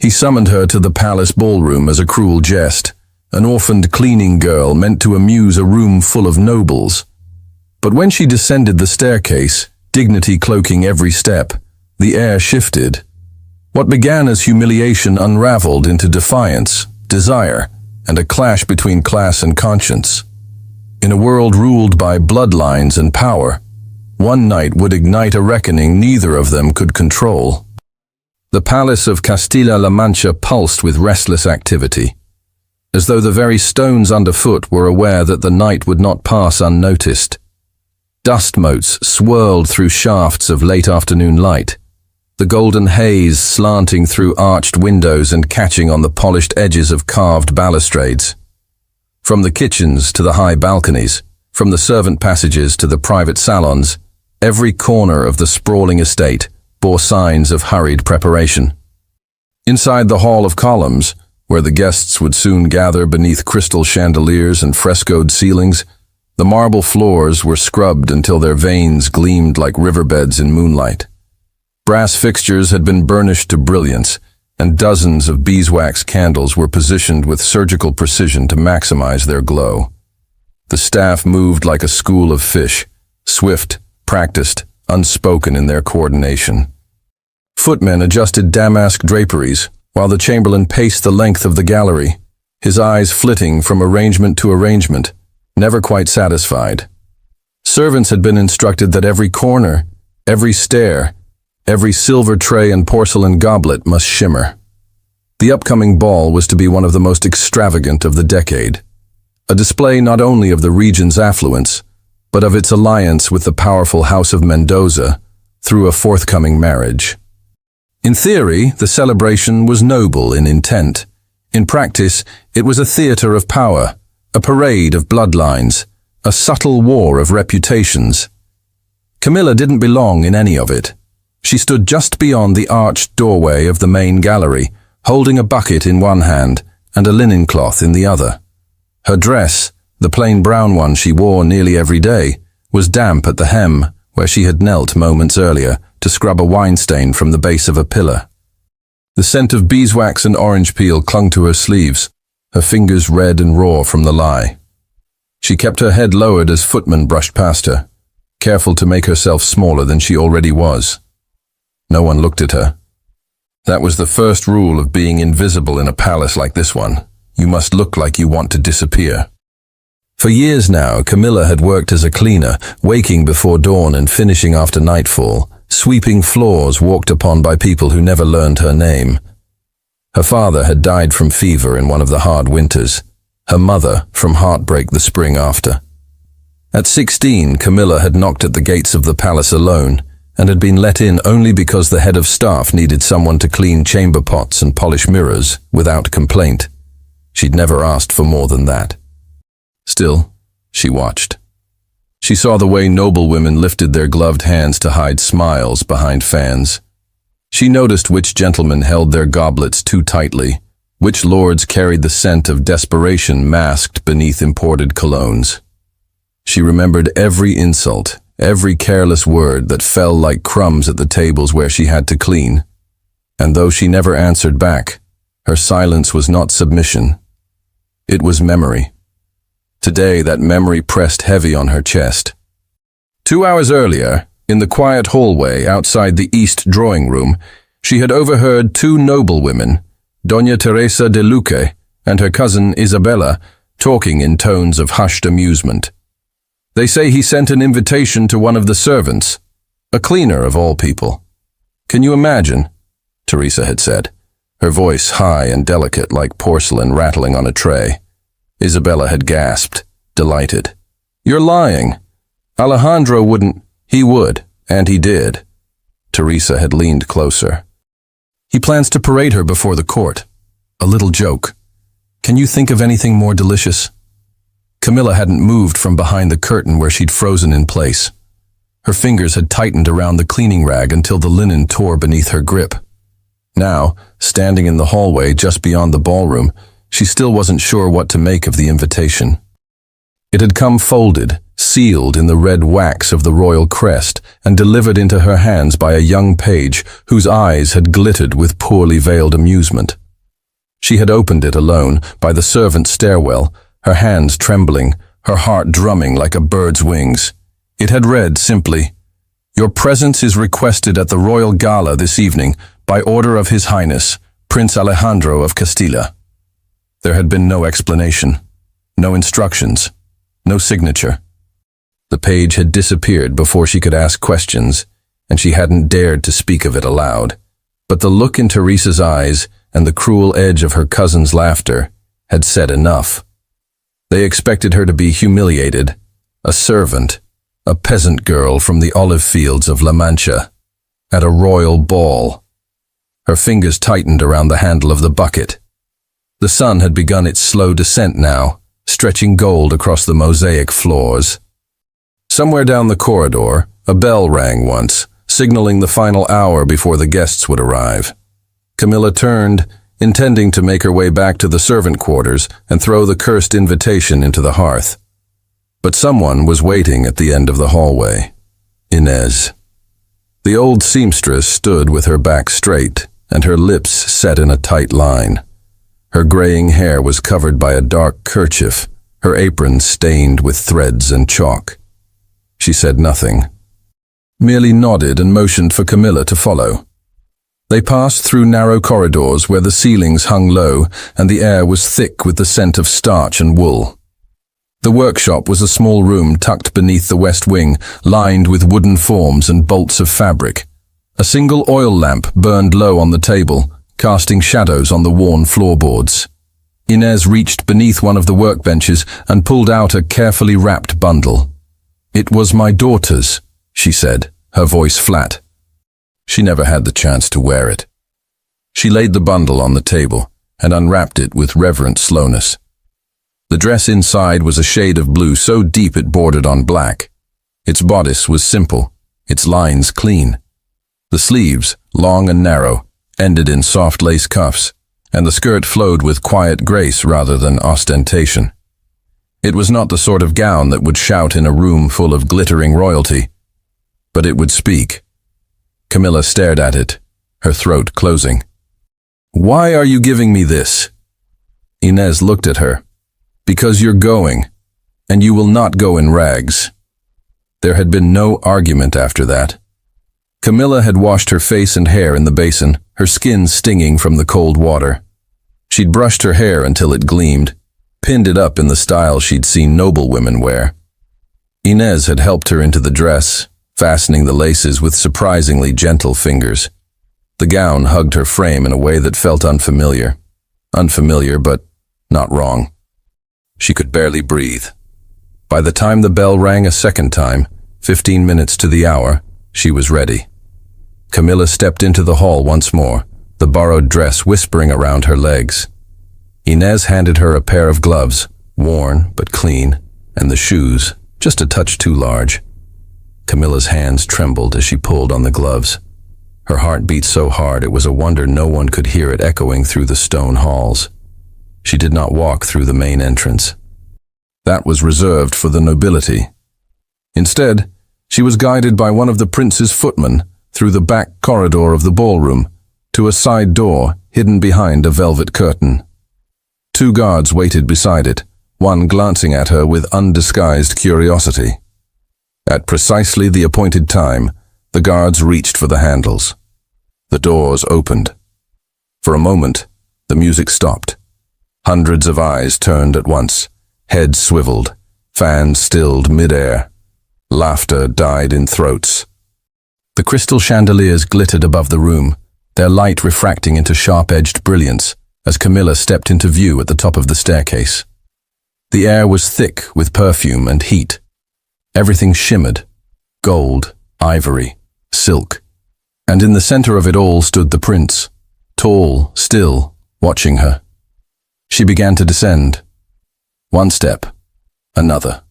He summoned her to the palace ballroom as a cruel jest, an orphaned cleaning girl meant to amuse a room full of nobles. But when she descended the staircase, dignity cloaking every step, the air shifted. What began as humiliation unraveled into defiance, desire, and a clash between class and conscience. In a world ruled by bloodlines and power, one night would ignite a reckoning neither of them could control. The palace of Castilla-La Mancha pulsed with restless activity, as though the very stones underfoot were aware that the night would not pass unnoticed. Dust motes swirled through shafts of late afternoon light, the golden haze slanting through arched windows and catching on the polished edges of carved balustrades. From the kitchens to the high balconies, from the servant passages to the private salons, every corner of the sprawling estate bore signs of hurried preparation. Inside the hall of columns, where the guests would soon gather beneath crystal chandeliers and frescoed ceilings, the marble floors were scrubbed until their veins gleamed like riverbeds in moonlight. Brass fixtures had been burnished to brilliance, and dozens of beeswax candles were positioned with surgical precision to maximize their glow. The staff moved like a school of fish, swift, practiced, unspoken in their coordination. Footmen adjusted damask draperies, while the chamberlain paced the length of the gallery, his eyes flitting from arrangement to arrangement, never quite satisfied. Servants had been instructed that every corner, every stair, every silver tray and porcelain goblet must shimmer. The upcoming ball was to be one of the most extravagant of the decade, a display not only of the region's affluence, but of its alliance with the powerful House of Mendoza through a forthcoming marriage. In theory, the celebration was noble in intent. In practice, it was a theater of power, a parade of bloodlines, a subtle war of reputations. Camilla didn't belong in any of it. She stood just beyond the arched doorway of the main gallery, holding a bucket in one hand and a linen cloth in the other. Her dress, the plain brown one she wore nearly every day, was damp at the hem where she had knelt moments earlier to scrub a wine stain from the base of a pillar. The scent of beeswax and orange peel clung to her sleeves, her fingers red and raw from the lye. She kept her head lowered as footmen brushed past her, careful to make herself smaller than she already was. No one looked at her. That was the first rule of being invisible in a palace like this one. You must look like you want to disappear. For years now, Camilla had worked as a cleaner, waking before dawn and finishing after nightfall, sweeping floors walked upon by people who never learned her name. Her father had died from fever in one of the hard winters, her mother from heartbreak the spring after. At 16, Camilla had knocked at the gates of the palace alone, and had been let in only because the head of staff needed someone to clean chamber pots and polish mirrors without complaint. She'd never asked for more than that. Still, she watched. She saw the way noblewomen lifted their gloved hands to hide smiles behind fans. She noticed which gentlemen held their goblets too tightly, which lords carried the scent of desperation masked beneath imported colognes. She remembered every insult, every careless word that fell like crumbs at the tables where she had to clean. And though she never answered back, her silence was not submission. It was memory. Today, that memory pressed heavy on her chest. 2 hours earlier, in the quiet hallway outside the east drawing room, she had overheard two noblewomen, Doña Teresa de Luque and her cousin Isabella, talking in tones of hushed amusement. They say he sent an invitation to one of the servants, a cleaner of all people. Can you imagine? Teresa had said, her voice high and delicate like porcelain rattling on a tray. Isabella had gasped, delighted. You're lying. Alejandro wouldn't. He would, and he did. Teresa had leaned closer. He plans to parade her before the court. A little joke. Can you think of anything more delicious? Camilla hadn't moved from behind the curtain where she'd frozen in place. Her fingers had tightened around the cleaning rag until the linen tore beneath her grip. Now, standing in the hallway just beyond the ballroom, she still wasn't sure what to make of the invitation. It had come folded, sealed in the red wax of the royal crest and delivered into her hands by a young page whose eyes had glittered with poorly veiled amusement. She had opened it alone by the servants' stairwell, her hands trembling, her heart drumming like a bird's wings. It had read simply, "Your presence is requested at the royal gala this evening by order of His Highness, Prince Alejandro of Castilla." There had been no explanation, no instructions, no signature. The page had disappeared before she could ask questions, and she hadn't dared to speak of it aloud. But the look in Teresa's eyes and the cruel edge of her cousin's laughter had said enough. They expected her to be humiliated, a servant, a peasant girl from the olive fields of La Mancha, at a royal ball. Her fingers tightened around the handle of the bucket. The sun had begun its slow descent now, stretching gold across the mosaic floors. Somewhere down the corridor, a bell rang once, signaling the final hour before the guests would arrive. Camilla turned, intending to make her way back to the servant quarters and throw the cursed invitation into the hearth. But someone was waiting at the end of the hallway. Inez. The old seamstress stood with her back straight and her lips set in a tight line. Her graying hair was covered by a dark kerchief, her apron stained with threads and chalk. She said nothing, merely nodded and motioned for Camilla to follow. They passed through narrow corridors where the ceilings hung low and the air was thick with the scent of starch and wool. The workshop was a small room tucked beneath the west wing, lined with wooden forms and bolts of fabric. A single oil lamp burned low on the table, casting shadows on the worn floorboards. Inez reached beneath one of the workbenches and pulled out a carefully wrapped bundle. "It was my daughter's," she said, her voice flat. She never had the chance to wear it. She laid the bundle on the table and unwrapped it with reverent slowness. The dress inside was a shade of blue so deep it bordered on black. Its bodice was simple, its lines clean. The sleeves, long and narrow, ended in soft lace cuffs, and the skirt flowed with quiet grace rather than ostentation. It was not the sort of gown that would shout in a room full of glittering royalty, but it would speak. Camilla stared at it, her throat closing. "Why are you giving me this?" Inez looked at her. "Because you're going, and you will not go in rags." There had been no argument after that. Camilla had washed her face and hair in the basin, her skin stinging from the cold water. She'd brushed her hair until it gleamed, pinned it up in the style she'd seen noble women wear. Inez had helped her into the dress, fastening the laces with surprisingly gentle fingers. The gown hugged her frame in a way that felt unfamiliar. Unfamiliar, but not wrong. She could barely breathe. By the time the bell rang a second time, 15 minutes to the hour, she was ready. Camilla stepped into the hall once more, the borrowed dress whispering around her legs. Inez handed her a pair of gloves, worn but clean, and the shoes, just a touch too large. Camilla's hands trembled as she pulled on the gloves. Her heart beat so hard it was a wonder no one could hear it echoing through the stone halls. She did not walk through the main entrance. That was reserved for the nobility. Instead, she was guided by one of the prince's footmen through the back corridor of the ballroom to a side door hidden behind a velvet curtain. 2 guards waited beside it, one glancing at her with undisguised curiosity. At precisely the appointed time, the guards reached for the handles. The doors opened. For a moment, the music stopped. Hundreds of eyes turned at once, heads swiveled, fans stilled mid-air. Laughter died in throats. The crystal chandeliers glittered above the room, their light refracting into sharp-edged brilliance as Camilla stepped into view at the top of the staircase. The air was thick with perfume and heat. Everything shimmered, gold, ivory, silk. And in the center of it all stood the prince, tall, still, watching her. She began to descend. One step, another,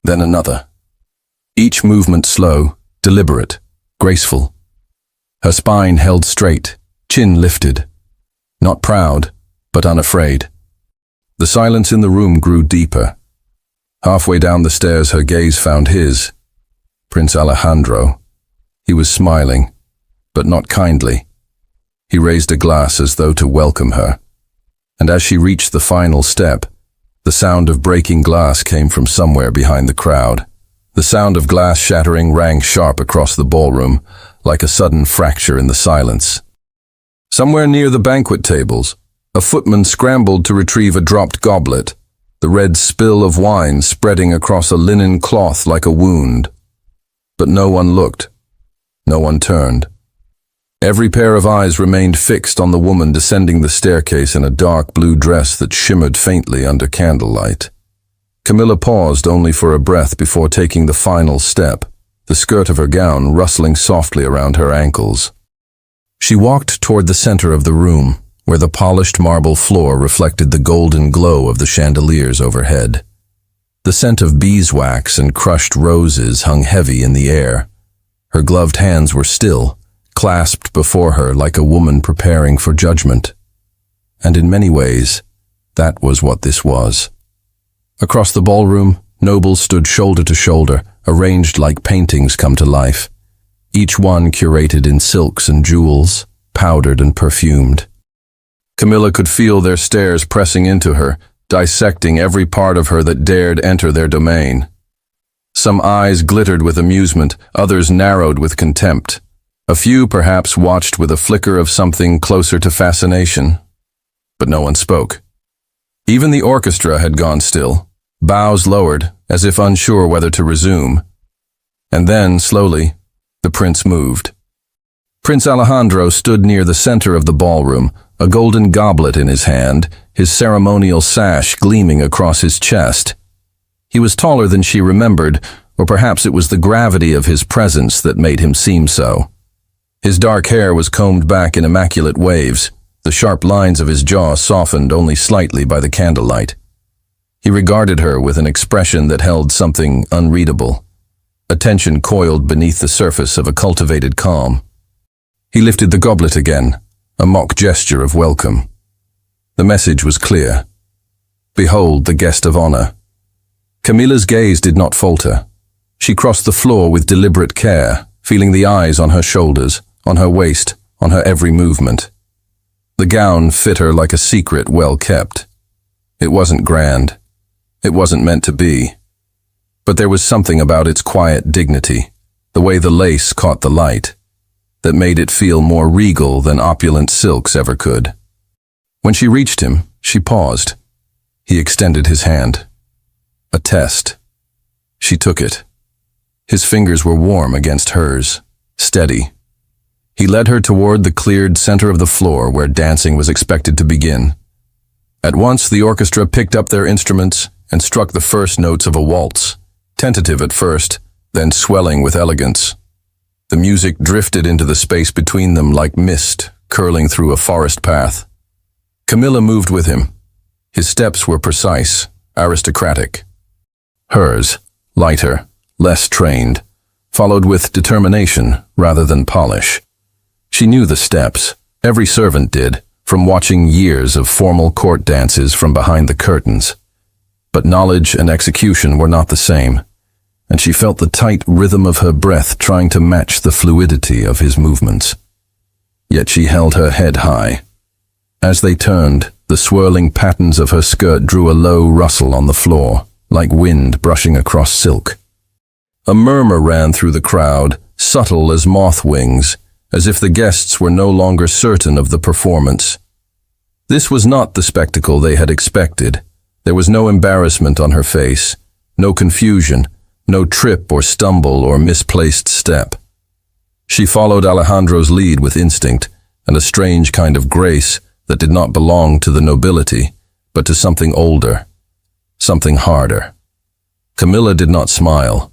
then another. Each movement slow, deliberate, graceful. Her spine held straight, chin lifted. Not proud, but unafraid. The silence in the room grew deeper. Halfway down the stairs, her gaze found his. Prince Alejandro. He was smiling, but not kindly. He raised a glass as though to welcome her. And as she reached the final step, the sound of breaking glass came from somewhere behind the crowd. The sound of glass shattering rang sharp across the ballroom, like a sudden fracture in the silence. Somewhere near the banquet tables, a footman scrambled to retrieve a dropped goblet, the red spill of wine spreading across a linen cloth like a wound. But no one looked. No one turned. Every pair of eyes remained fixed on the woman descending the staircase in a dark blue dress that shimmered faintly under candlelight. Camilla paused only for a breath before taking the final step, the skirt of her gown rustling softly around her ankles. She walked toward the center of the room, where the polished marble floor reflected the golden glow of the chandeliers overhead. The scent of beeswax and crushed roses hung heavy in the air. Her gloved hands were still, clasped before her like a woman preparing for judgment. And in many ways, that was what this was. Across the ballroom, nobles stood shoulder to shoulder, arranged like paintings come to life, each one curated in silks and jewels, powdered and perfumed. Camilla could feel their stares pressing into her, dissecting every part of her that dared enter their domain. Some eyes glittered with amusement, others narrowed with contempt. A few perhaps watched with a flicker of something closer to fascination. But no one spoke. Even the orchestra had gone still, bows lowered, as if unsure whether to resume. And then, slowly, the prince moved. Prince Alejandro stood near the center of the ballroom, a golden goblet in his hand, his ceremonial sash gleaming across his chest. He was taller than she remembered, or perhaps it was the gravity of his presence that made him seem so. His dark hair was combed back in immaculate waves, the sharp lines of his jaw softened only slightly by the candlelight. He regarded her with an expression that held something unreadable, a tension coiled beneath the surface of a cultivated calm. He lifted the goblet again, a mock gesture of welcome. The message was clear. Behold the guest of honor. Camilla's gaze did not falter. She crossed the floor with deliberate care, feeling the eyes on her shoulders, on her waist, on her every movement. The gown fit her like a secret well kept. It wasn't grand. It wasn't meant to be. But there was something about its quiet dignity, the way the lace caught the light, that made it feel more regal than opulent silks ever could. When she reached him, she paused. He extended his hand. A test. She took it. His fingers were warm against hers, steady. He led her toward the cleared center of the floor where dancing was expected to begin. At once, the orchestra picked up their instruments and struck the first notes of a waltz, tentative at first, then swelling with elegance. The music drifted into the space between them like mist, curling through a forest path. Camilla moved with him. His steps were precise, aristocratic. Hers, lighter, less trained, followed with determination rather than polish. She knew the steps, every servant did, from watching years of formal court dances from behind the curtains. But knowledge and execution were not the same, and she felt the tight rhythm of her breath trying to match the fluidity of his movements. Yet she held her head high. As they turned, the swirling patterns of her skirt drew a low rustle on the floor, like wind brushing across silk. A murmur ran through the crowd, subtle as moth wings, as if the guests were no longer certain of the performance. This was not the spectacle they had expected. There was no embarrassment on her face, no confusion, no trip or stumble or misplaced step. She followed Alejandro's lead with instinct and a strange kind of grace that did not belong to the nobility, but to something older, something harder. Camilla did not smile.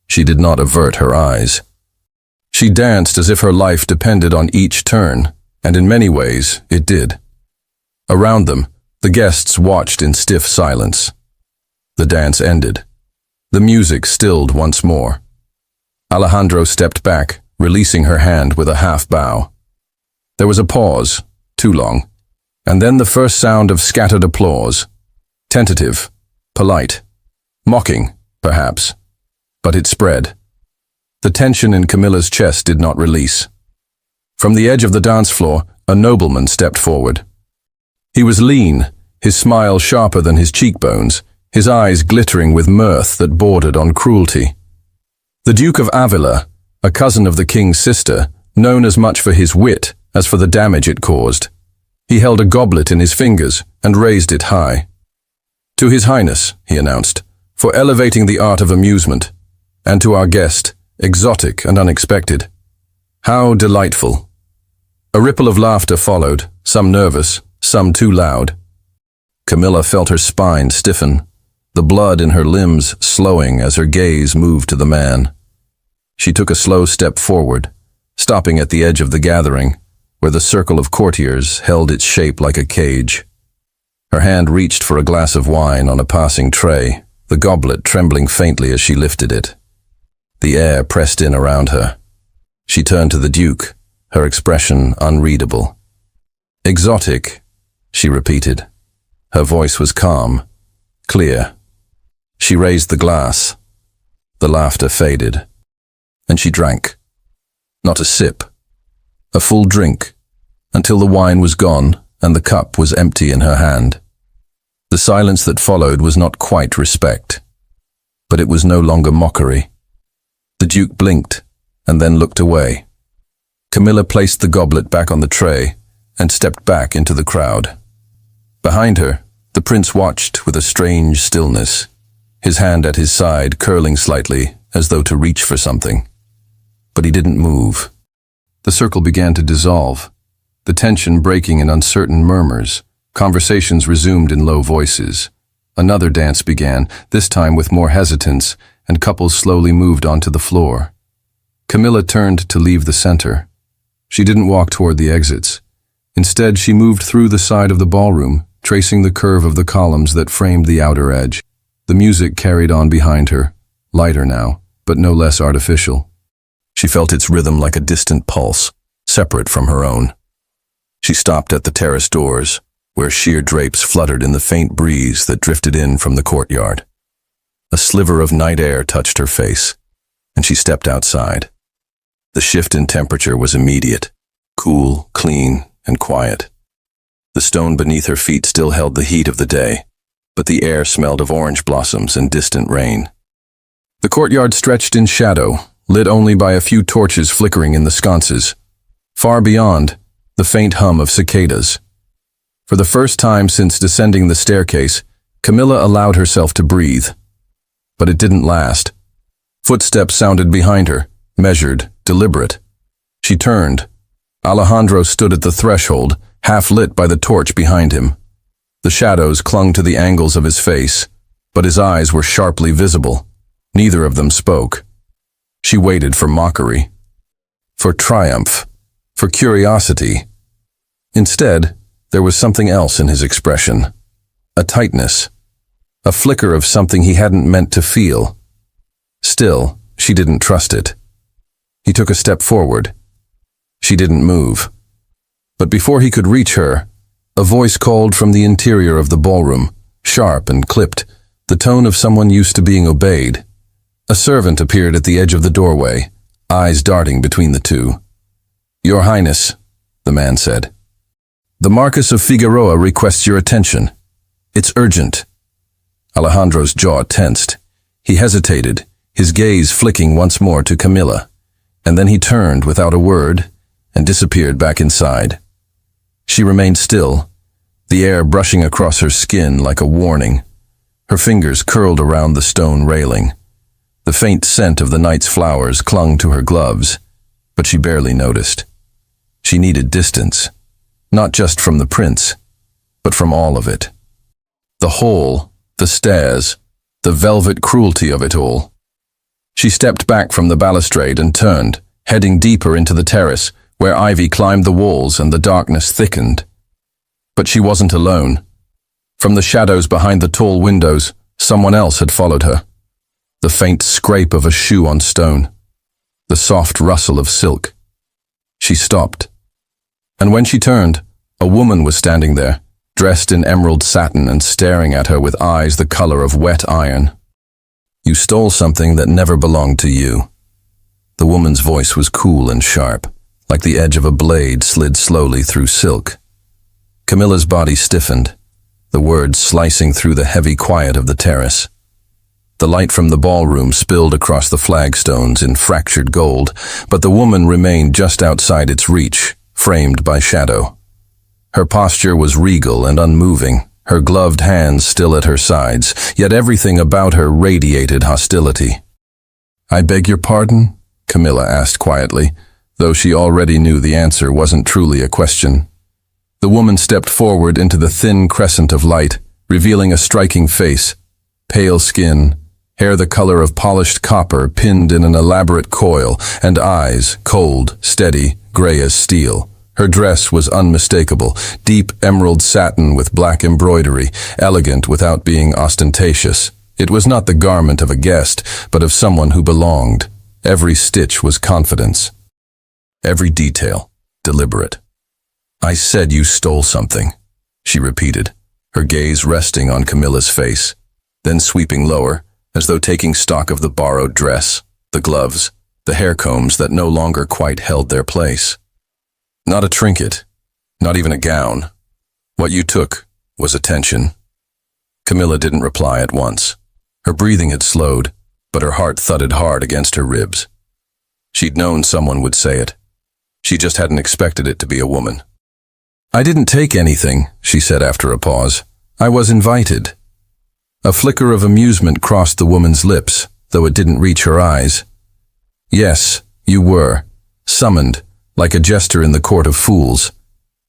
She did not avert her eyes. She danced as if her life depended on each turn, and in many ways it did. Around them, the guests watched in stiff silence. The dance ended. The music stilled once more. Alejandro stepped back, releasing her hand with a half bow. There was a pause, too long, and then the first sound of scattered applause. Tentative, polite, Mocking, perhaps, but it spread. The tension in Camilla's chest did not release. From the edge of the dance floor, a nobleman stepped forward. He was lean, his smile sharper than his cheekbones, his eyes glittering with mirth that bordered on cruelty. The Duke of Avila, a cousin of the king's sister, known as much for his wit as for the damage it caused. He held a goblet in his fingers and raised it high. "To His Highness," he announced, "for elevating the art of amusement, and to our guest, exotic and unexpected. How delightful." A ripple of laughter followed, some nervous, some too loud. Camilla felt her spine stiffen, the blood in her limbs slowing as her gaze moved to the man. She took a slow step forward, stopping at the edge of the gathering, where the circle of courtiers held its shape like a cage. Her hand reached for a glass of wine on a passing tray, the goblet trembling faintly as she lifted it. The air pressed in around her. She turned to the Duke, her expression unreadable. "Exotic," she repeated. Her voice was calm, clear. She raised the glass. The laughter faded, and she drank. Not a sip, a full drink, until the wine was gone and the cup was empty in her hand. The silence that followed was not quite respect, but it was no longer mockery. The Duke blinked and then looked away. Camilla placed the goblet back on the tray and stepped back into the crowd. Behind her, the prince watched with a strange stillness, his hand at his side curling slightly as though to reach for something. But he didn't move. The circle began to dissolve, the tension breaking in uncertain murmurs. Conversations resumed in low voices. Another dance began, this time with more hesitance, and couples slowly moved onto the floor. Camilla turned to leave the center. She didn't walk toward the exits. Instead, she moved through the side of the ballroom, tracing the curve of the columns that framed the outer edge. The music carried on behind her, lighter now, but no less artificial. She felt its rhythm like a distant pulse, separate from her own. She stopped at the terrace doors, where sheer drapes fluttered in the faint breeze that drifted in from the courtyard. A sliver of night air touched her face, and she stepped outside. The shift in temperature was immediate, cool, clean, and quiet. The stone beneath her feet still held the heat of the day, but the air smelled of orange blossoms and distant rain. The courtyard stretched in shadow, lit only by a few torches flickering in the sconces. Far beyond, the faint hum of cicadas. For the first time since descending the staircase, Camilla allowed herself to breathe. But it didn't last. Footsteps sounded behind her, measured, deliberate. She turned. Alejandro stood at the threshold, half lit by the torch behind him. The shadows clung to the angles of his face, but his eyes were sharply visible. Neither of them spoke. She waited for mockery, for triumph, for curiosity. Instead, there was something else in his expression. A tightness, a flicker of something he hadn't meant to feel. Still, she didn't trust it. He took a step forward. She didn't move. But before he could reach her, a voice called from the interior of the ballroom, sharp and clipped, the tone of someone used to being obeyed. A servant appeared at the edge of the doorway, eyes darting between the two. "Your Highness," the man said. "The Marquis of Figueroa requests your attention. It's urgent." Alejandro's jaw tensed. He hesitated, his gaze flicking once more to Camilla, and then he turned without a word and disappeared back inside. She remained still, the air brushing across her skin like a warning. Her fingers curled around the stone railing. The faint scent of the night's flowers clung to her gloves, but she barely noticed. She needed distance, not just from the prince, but from all of it. The whole, the stairs, the velvet cruelty of it all. She stepped back from the balustrade and turned, heading deeper into the terrace, where ivy climbed the walls and the darkness thickened. But she wasn't alone. From the shadows behind the tall windows, someone else had followed her. The faint scrape of a shoe on stone, the soft rustle of silk. She stopped. And when she turned, a woman was standing there, dressed in emerald satin and staring at her with eyes the color of wet iron. You stole something that never belonged to you." The woman's voice was cool and sharp, like the edge of a blade slid slowly through silk. Camilla's body stiffened, the words slicing through the heavy quiet of the terrace. The light from the ballroom spilled across the flagstones in fractured gold, but the woman remained just outside its reach, framed by shadow. Her posture was regal and unmoving, her gloved hands still at her sides, yet everything about her radiated hostility. "I beg your pardon?" Camilla asked quietly, though she already knew the answer wasn't truly a question. The woman stepped forward into the thin crescent of light, revealing a striking face, pale skin, hair the color of polished copper pinned in an elaborate coil, and eyes, cold, steady, gray as steel. Her dress was unmistakable, deep emerald satin with black embroidery, elegant without being ostentatious. It was not the garment of a guest, but of someone who belonged. Every stitch was confidence. Every detail, deliberate. "I said you stole something," she repeated, her gaze resting on Camilla's face, then sweeping lower, as though taking stock of the borrowed dress, the gloves, the hair combs that no longer quite held their place. "Not a trinket, not even a gown. What you took was attention." Camilla didn't reply at once. Her breathing had slowed, but her heart thudded hard against her ribs. She'd known someone would say it. She just hadn't expected it to be a woman. "I didn't take anything," she said after a pause. "I was invited." A flicker of amusement crossed the woman's lips, though it didn't reach her eyes. "Yes, you were. Summoned, like a jester in the court of fools.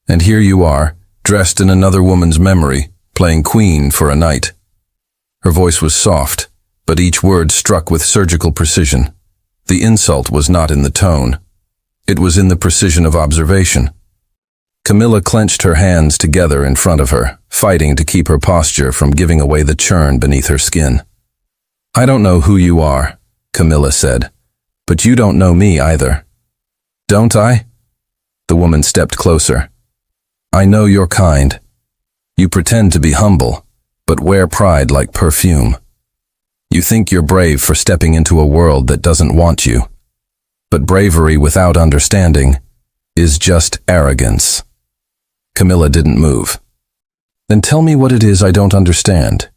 And here you are, dressed in another woman's memory, playing queen for a night." Her voice was soft, but each word struck with surgical precision. The insult was not in the tone. It was in the precision of observation. Camilla clenched her hands together in front of her, fighting to keep her posture from giving away the churn beneath her skin. "I don't know who you are," Camilla said, "but you don't know me either." "Don't I?" The woman stepped closer. "I know your kind. You pretend to be humble, but wear pride like perfume. You think you're brave for stepping into a world that doesn't want you. But bravery without understanding is just arrogance." Camilla didn't move. "Then tell me what it is I don't understand."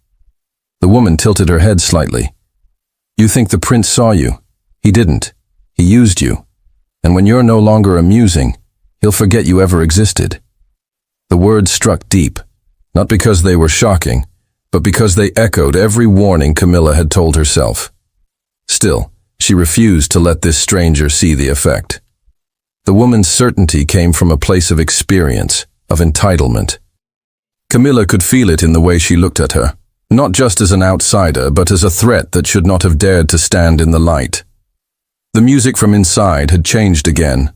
The woman tilted her head slightly. "You think the prince saw you. He didn't. He used you. And when you're no longer amusing, he'll forget you ever existed." The words struck deep, not because they were shocking, but because they echoed every warning Camilla had told herself. Still, she refused to let this stranger see the effect. The woman's certainty came from a place of experience, of entitlement. Camilla could feel it in the way she looked at her, not just as an outsider, but as a threat that should not have dared to stand in the light. The music from inside had changed again,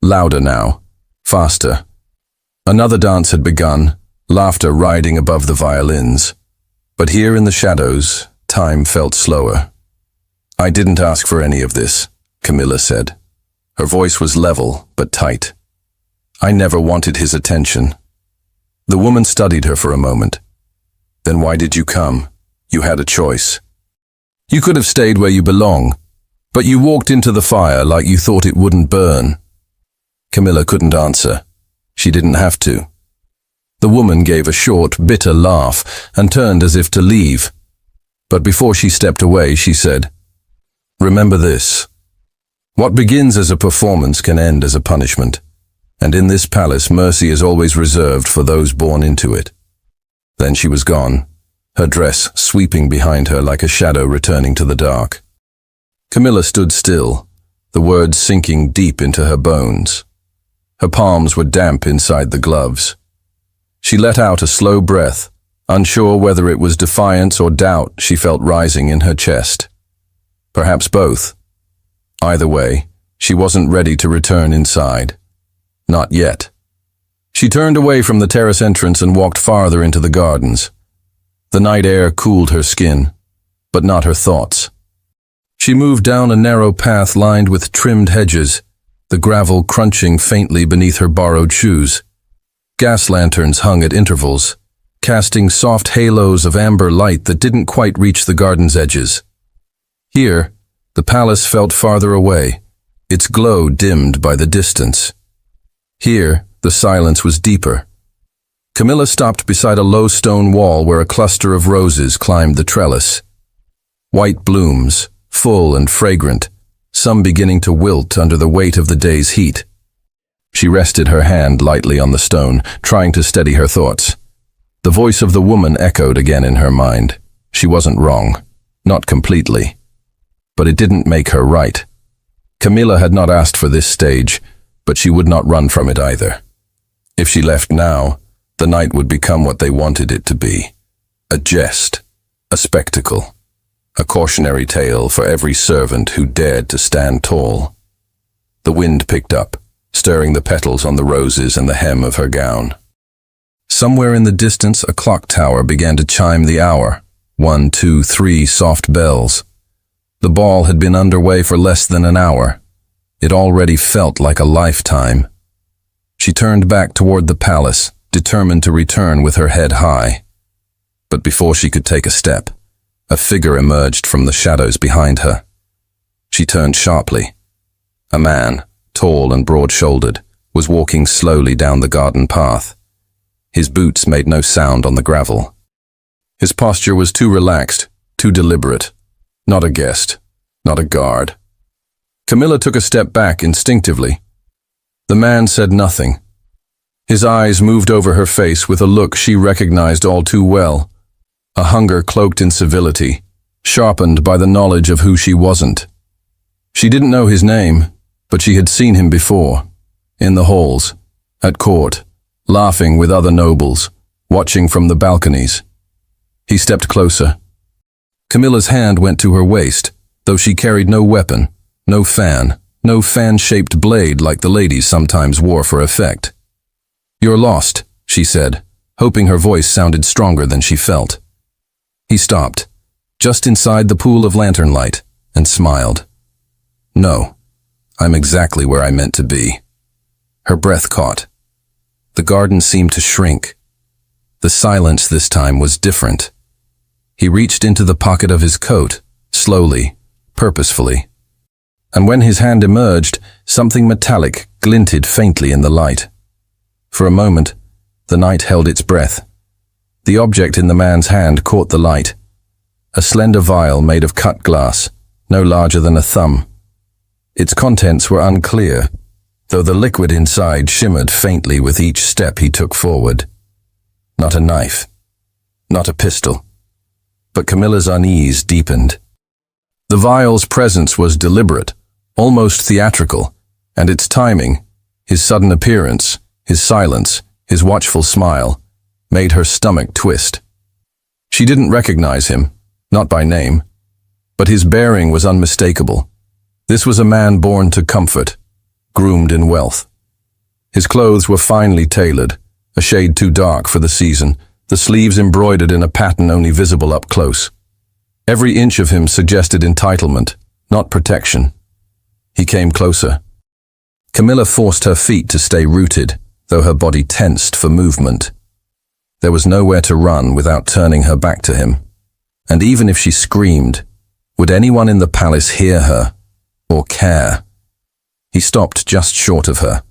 louder now, faster. Another dance had begun, laughter riding above the violins. But here in the shadows, time felt slower. "I didn't ask for any of this," Camilla said. Her voice was level, but tight. "I never wanted his attention." The woman studied her for a moment. "Then why did you come? You had a choice. You could have stayed where you belong, but you walked into the fire like you thought it wouldn't burn." Camilla couldn't answer. She didn't have to. The woman gave a short, bitter laugh and turned as if to leave. But before she stepped away, she said, "Remember this. What begins as a performance can end as a punishment. And in this palace, mercy is always reserved for those born into it." Then she was gone, her dress sweeping behind her like a shadow returning to the dark. Camilla stood still, the words sinking deep into her bones. Her palms were damp inside the gloves. She let out a slow breath, unsure whether it was defiance or doubt she felt rising in her chest. Perhaps both. Either way, she wasn't ready to return inside. Not yet. She turned away from the terrace entrance and walked farther into the gardens. The night air cooled her skin, but not her thoughts. She moved down a narrow path lined with trimmed hedges, the gravel crunching faintly beneath her borrowed shoes. Gas lanterns hung at intervals, casting soft halos of amber light that didn't quite reach the garden's edges. Here, the palace felt farther away, its glow dimmed by the distance. Here, the silence was deeper. Camilla stopped beside a low stone wall where a cluster of roses climbed the trellis. White blooms, full and fragrant, some beginning to wilt under the weight of the day's heat. She rested her hand lightly on the stone, trying to steady her thoughts. The voice of the woman echoed again in her mind. She wasn't wrong, not completely. But it didn't make her right. Camilla had not asked for this stage, but she would not run from it either. If she left now, the night would become what they wanted it to be. A jest, a spectacle, a cautionary tale for every servant who dared to stand tall. The wind picked up, stirring the petals on the roses and the hem of her gown. Somewhere in the distance, a clock tower began to chime the hour. 1, 2, 3 soft bells. The ball had been underway for less than an hour. It already felt like a lifetime. She turned back toward the palace, determined to return with her head high. But before she could take a step, a figure emerged from the shadows behind her. She turned sharply. A man, tall and broad-shouldered, was walking slowly down the garden path. His boots made no sound on the gravel. His posture was too relaxed, too deliberate. Not a guest, not a guard. Camilla took a step back instinctively. The man said nothing. His eyes moved over her face with a look she recognized all too well. A hunger cloaked in civility, sharpened by the knowledge of who she wasn't. She didn't know his name, but she had seen him before. In the halls, at court, laughing with other nobles, watching from the balconies. He stepped closer. Camilla's hand went to her waist, though she carried no weapon, no fan-shaped blade like the ladies sometimes wore for effect. "You're lost," she said, hoping her voice sounded stronger than she felt. He stopped, just inside the pool of lantern light, and smiled. "No, I'm exactly where I meant to be." Her breath caught. The garden seemed to shrink. The silence this time was different. He reached into the pocket of his coat, slowly, purposefully. And when his hand emerged, something metallic glinted faintly in the light. For a moment, the night held its breath. The object in the man's hand caught the light. A slender vial made of cut glass, no larger than a thumb. Its contents were unclear, though the liquid inside shimmered faintly with each step he took forward. Not a knife, not a pistol. But Camilla's unease deepened. The vial's presence was deliberate, almost theatrical, and its timing, his sudden appearance, his silence, his watchful smile, made her stomach twist. She didn't recognize him, not by name, but his bearing was unmistakable. This was a man born to comfort, groomed in wealth. His clothes were finely tailored, a shade too dark for the season, the sleeves embroidered in a pattern only visible up close. Every inch of him suggested entitlement, not protection. He came closer. Camilla forced her feet to stay rooted, though her body tensed for movement. There was nowhere to run without turning her back to him. And even if she screamed, would anyone in the palace hear her, or care? He stopped just short of her,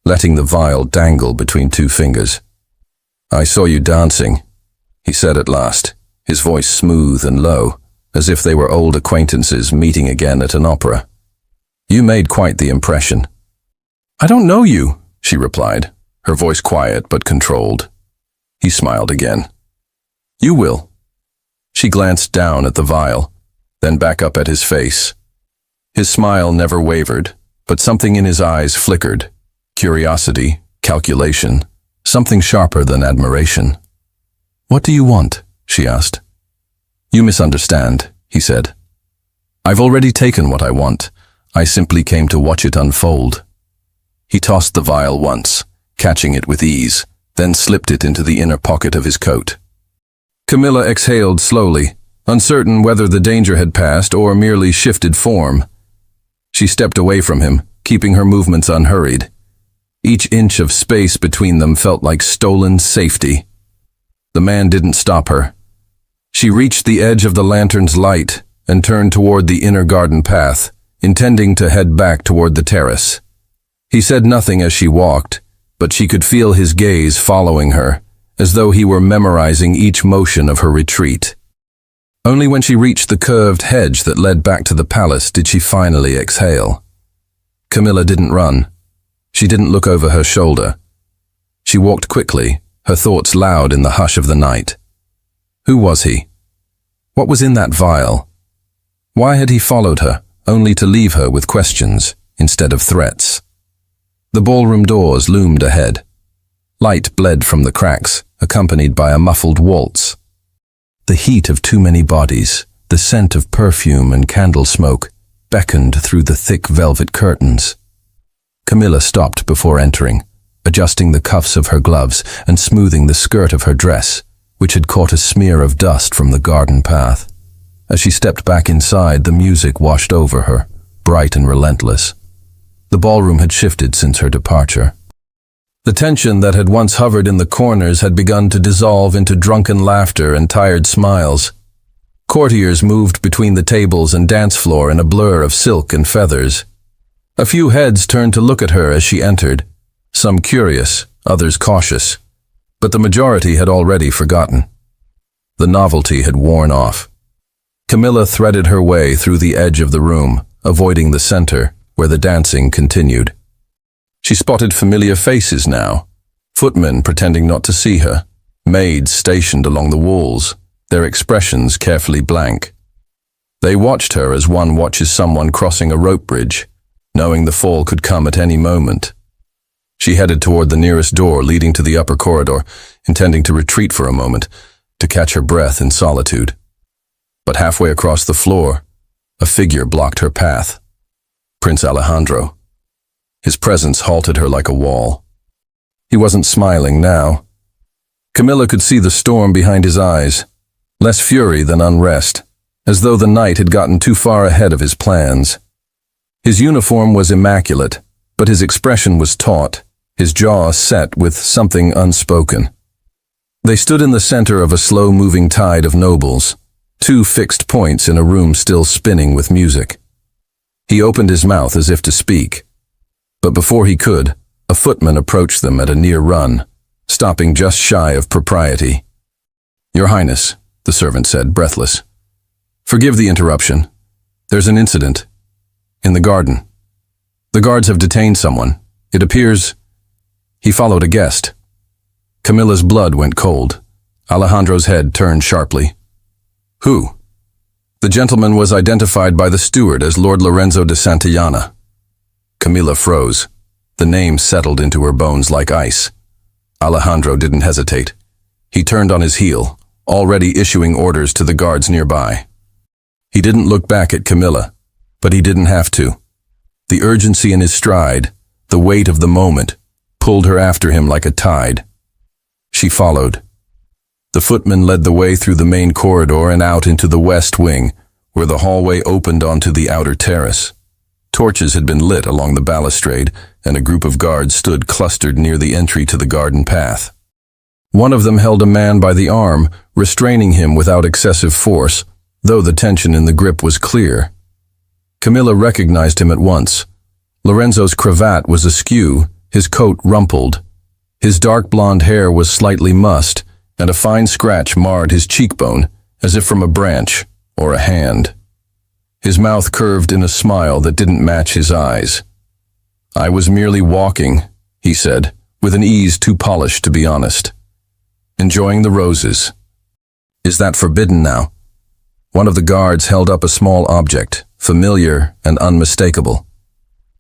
letting the vial dangle between two fingers. "I saw you dancing," he said at last, his voice smooth and low, as if they were old acquaintances meeting again at an opera. "You made quite the impression." "I don't know you," she replied, her voice quiet but controlled. He smiled again. "You will." She glanced down at the vial, then back up at his face. His smile never wavered, but something in his eyes flickered. Curiosity, calculation, something sharper than admiration. "What do you want?" she asked. "You misunderstand," he said. "I've already taken what I want. I simply came to watch it unfold." He tossed the vial once, catching it with ease, then slipped it into the inner pocket of his coat. Camilla exhaled slowly, uncertain whether the danger had passed or merely shifted form. She stepped away from him, keeping her movements unhurried. Each inch of space between them felt like stolen safety. The man didn't stop her. She reached the edge of the lantern's light and turned toward the inner garden path, intending to head back toward the terrace. He said nothing as she walked, but she could feel his gaze following her, as though he were memorizing each motion of her retreat. Only when she reached the curved hedge that led back to the palace did she finally exhale. Camilla didn't run. She didn't look over her shoulder. She walked quickly, her thoughts loud in the hush of the night. Who was he? What was in that vial? Why had he followed her, only to leave her with questions instead of threats? The ballroom doors loomed ahead. Light bled from the cracks, accompanied by a muffled waltz. The heat of too many bodies, the scent of perfume and candle smoke, beckoned through the thick velvet curtains. Camilla stopped before entering, adjusting the cuffs of her gloves and smoothing the skirt of her dress, which had caught a smear of dust from the garden path. As she stepped back inside, the music washed over her, bright and relentless. The ballroom had shifted since her departure. The tension that had once hovered in the corners had begun to dissolve into drunken laughter and tired smiles. Courtiers moved between the tables and dance floor in a blur of silk and feathers. A few heads turned to look at her as she entered, some curious, others cautious, but the majority had already forgotten. The novelty had worn off. Camilla threaded her way through the edge of the room, avoiding the center, where the dancing continued. She spotted familiar faces now, footmen pretending not to see her, maids stationed along the walls, their expressions carefully blank. They watched her as one watches someone crossing a rope bridge, knowing the fall could come at any moment. She headed toward the nearest door leading to the upper corridor, intending to retreat for a moment, to catch her breath in solitude. But halfway across the floor, a figure blocked her path. Prince Alejandro. His presence halted her like a wall. He wasn't smiling now. Camilla could see the storm behind his eyes, less fury than unrest, as though the night had gotten too far ahead of his plans. His uniform was immaculate, but his expression was taut, his jaw set with something unspoken. They stood in the center of a slow-moving tide of nobles, two fixed points in a room still spinning with music. He opened his mouth as if to speak, but before he could, a footman approached them at a near run, stopping just shy of propriety. "Your Highness," the servant said, breathless. "Forgive the interruption. There's an incident. In the garden. The guards have detained someone. It appears he followed a guest." Camilla's blood went cold. Alejandro's head turned sharply. "Who?" "The gentleman was identified by the steward as Lord Lorenzo de Santillana." Camilla froze. The name settled into her bones like ice. Alejandro didn't hesitate. He turned on his heel, already issuing orders to the guards nearby. He didn't look back at Camilla, but he didn't have to. The urgency in his stride, the weight of the moment, pulled her after him like a tide. She followed. The footman led the way through the main corridor and out into the west wing, where the hallway opened onto the outer terrace. Torches had been lit along the balustrade, and a group of guards stood clustered near the entry to the garden path. One of them held a man by the arm, restraining him without excessive force, though the tension in the grip was clear. Camilla recognized him at once. Lorenzo's cravat was askew, his coat rumpled. His dark blonde hair was slightly mussed, and a fine scratch marred his cheekbone, as if from a branch or a hand. His mouth curved in a smile that didn't match his eyes. "I was merely walking," he said, with an ease too polished to be honest. "Enjoying the roses." "Is that forbidden now?" One of the guards held up a small object, familiar and unmistakable.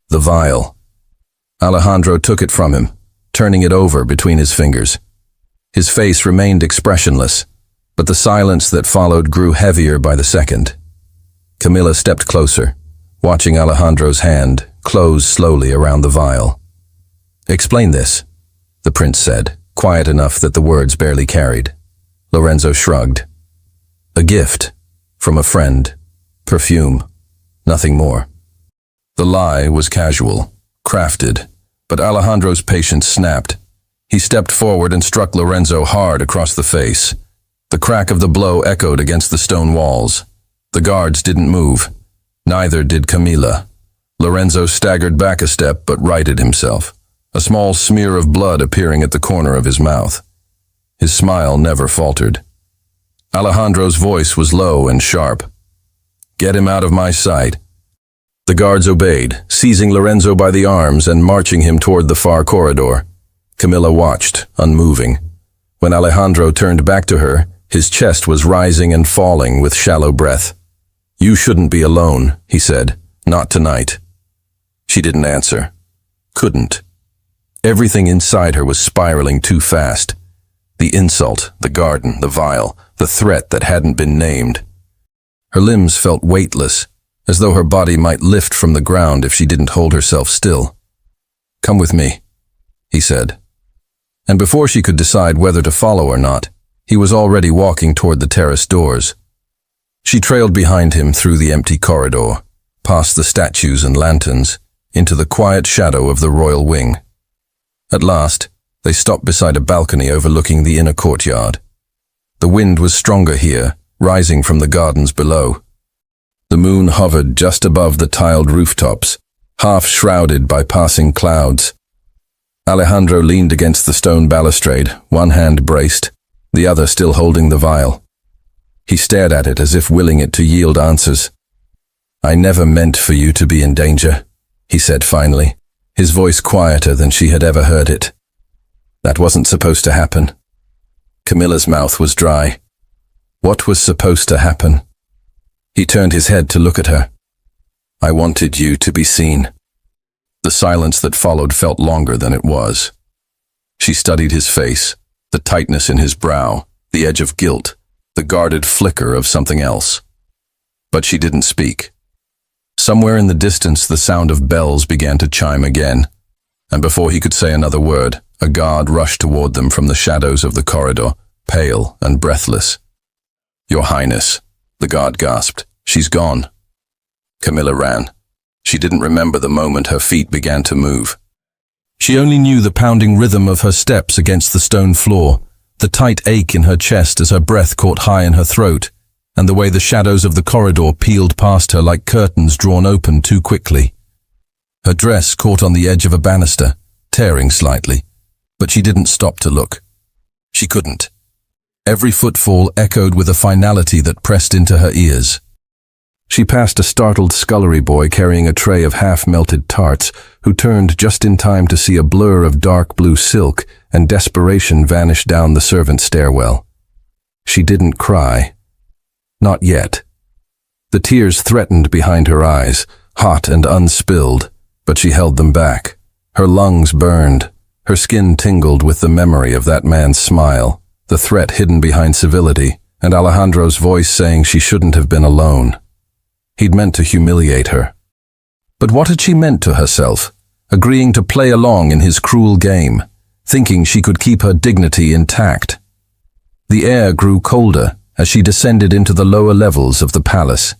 The vial. Alejandro took it from him, turning it over between his fingers. His face remained expressionless, but the silence that followed grew heavier by the second. Camilla stepped closer, watching Alejandro's hand close slowly around the vial. "Explain this," the prince said, quiet enough that the words barely carried. Lorenzo shrugged. "A gift, from a friend. Perfume. Nothing more." The lie was casual, crafted, but Alejandro's patience snapped. He stepped forward and struck Lorenzo hard across the face. The crack of the blow echoed against the stone walls. The guards didn't move. Neither did Camilla. Lorenzo staggered back a step but righted himself, a small smear of blood appearing at the corner of his mouth. His smile never faltered. Alejandro's voice was low and sharp. "Get him out of my sight." The guards obeyed, seizing Lorenzo by the arms and marching him toward the far corridor. Camilla watched, unmoving. When Alejandro turned back to her, his chest was rising and falling with shallow breath. "You shouldn't be alone," he said. "Not tonight." She didn't answer. Couldn't. Everything inside her was spiraling too fast. The insult, the garden, the vial, the threat that hadn't been named. Her limbs felt weightless, as though her body might lift from the ground if she didn't hold herself still. "Come with me," he said. And before she could decide whether to follow or not, he was already walking toward the terrace doors. She trailed behind him through the empty corridor, past the statues and lanterns, into the quiet shadow of the royal wing. At last, they stopped beside a balcony overlooking the inner courtyard. The wind was stronger here, rising from the gardens below. The moon hovered just above the tiled rooftops, half shrouded by passing clouds. Alejandro leaned against the stone balustrade, one hand braced, the other still holding the vial. He stared at it as if willing it to yield answers. "I never meant for you to be in danger," he said finally, his voice quieter than she had ever heard it. "That wasn't supposed to happen." Camilla's mouth was dry. What was supposed to happen? He turned his head to look at her. "I wanted you to be seen." The silence that followed felt longer than it was. She studied his face, the tightness in his brow, the edge of guilt, the guarded flicker of something else. But she didn't speak. Somewhere in the distance the sound of bells began to chime again, and before he could say another word, a guard rushed toward them from the shadows of the corridor, pale and breathless. "Your Highness," the guard gasped, "she's gone." Camilla ran. She didn't remember the moment her feet began to move. She only knew the pounding rhythm of her steps against the stone floor, the tight ache in her chest as her breath caught high in her throat, and the way the shadows of the corridor peeled past her like curtains drawn open too quickly. Her dress caught on the edge of a banister, tearing slightly, but she didn't stop to look. She couldn't. Every footfall echoed with a finality that pressed into her ears. She passed a startled scullery boy carrying a tray of half-melted tarts, who turned just in time to see a blur of dark blue silk and desperation vanish down the servants' stairwell. She didn't cry. Not yet. The tears threatened behind her eyes, hot and unspilled, but she held them back. Her lungs burned. Her skin tingled with the memory of that man's smile, the threat hidden behind civility, and Alejandro's voice saying she shouldn't have been alone. He'd meant to humiliate her. But what had she meant to herself, agreeing to play along in his cruel game, thinking she could keep her dignity intact? The air grew colder as she descended into the lower levels of the palace.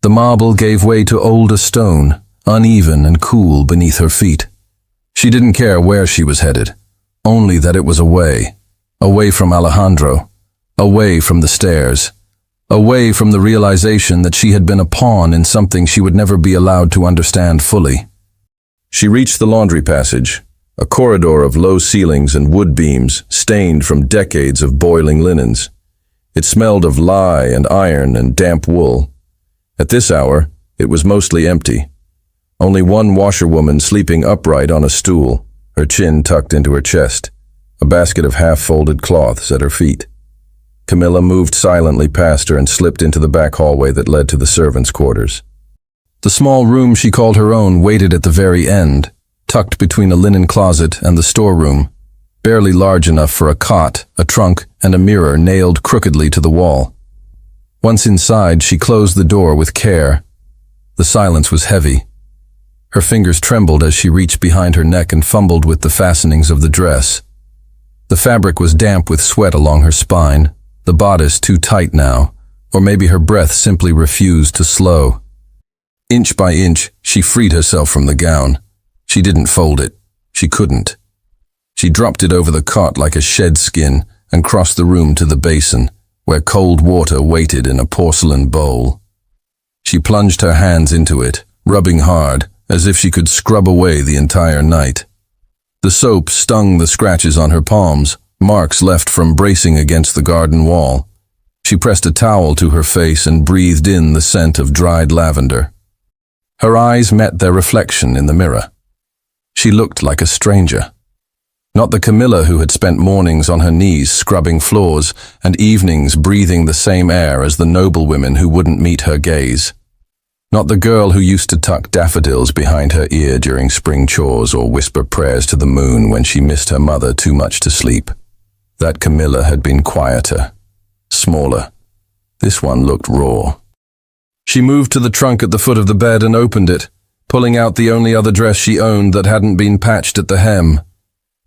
The marble gave way to older stone, uneven and cool beneath her feet. She didn't care where she was headed, only that it was away from Alejandro, away from the stairs, away from the realization that she had been a pawn in something she would never be allowed to understand fully. She reached the laundry passage, a corridor of low ceilings and wood beams stained from decades of boiling linens. It smelled of lye and iron and damp wool. At this hour, it was mostly empty. Only one washerwoman sleeping upright on a stool, her chin tucked into her chest, a basket of half-folded cloths at her feet. Camilla moved silently past her and slipped into the back hallway that led to the servants' quarters. The small room she called her own waited at the very end, tucked between a linen closet and the storeroom, barely large enough for a cot, a trunk, and a mirror nailed crookedly to the wall. Once inside, she closed the door with care. The silence was heavy. Her fingers trembled as she reached behind her neck and fumbled with the fastenings of the dress. The fabric was damp with sweat along her spine, the bodice too tight now, or maybe her breath simply refused to slow. Inch by inch, she freed herself from the gown. She didn't fold it. She couldn't. She dropped it over the cot like a shed skin and crossed the room to the basin, where cold water waited in a porcelain bowl. She plunged her hands into it, rubbing hard, as if she could scrub away the entire night. The soap stung the scratches on her palms, marks left from bracing against the garden wall. She pressed a towel to her face and breathed in the scent of dried lavender. Her eyes met their reflection in the mirror. She looked like a stranger. Not the Camilla who had spent mornings on her knees scrubbing floors and evenings breathing the same air as the noble women who wouldn't meet her gaze. Not the girl who used to tuck daffodils behind her ear during spring chores or whisper prayers to the moon when she missed her mother too much to sleep. That Camilla had been quieter, smaller. This one looked raw. She moved to the trunk at the foot of the bed and opened it, pulling out the only other dress she owned that hadn't been patched at the hem.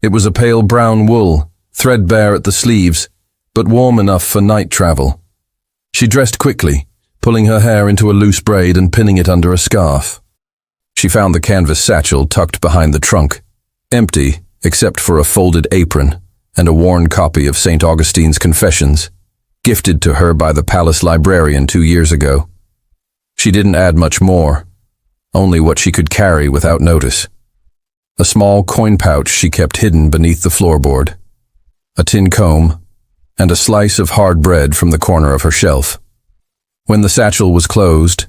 It was a pale brown wool, threadbare at the sleeves, but warm enough for night travel. She dressed quickly, pulling her hair into a loose braid and pinning it under a scarf. She found the canvas satchel tucked behind the trunk, empty except for a folded apron and a worn copy of St. Augustine's Confessions, gifted to her by the palace librarian 2 years ago. She didn't add much more, only what she could carry without notice. A small coin pouch she kept hidden beneath the floorboard, a tin comb, and a slice of hard bread from the corner of her shelf. When the satchel was closed,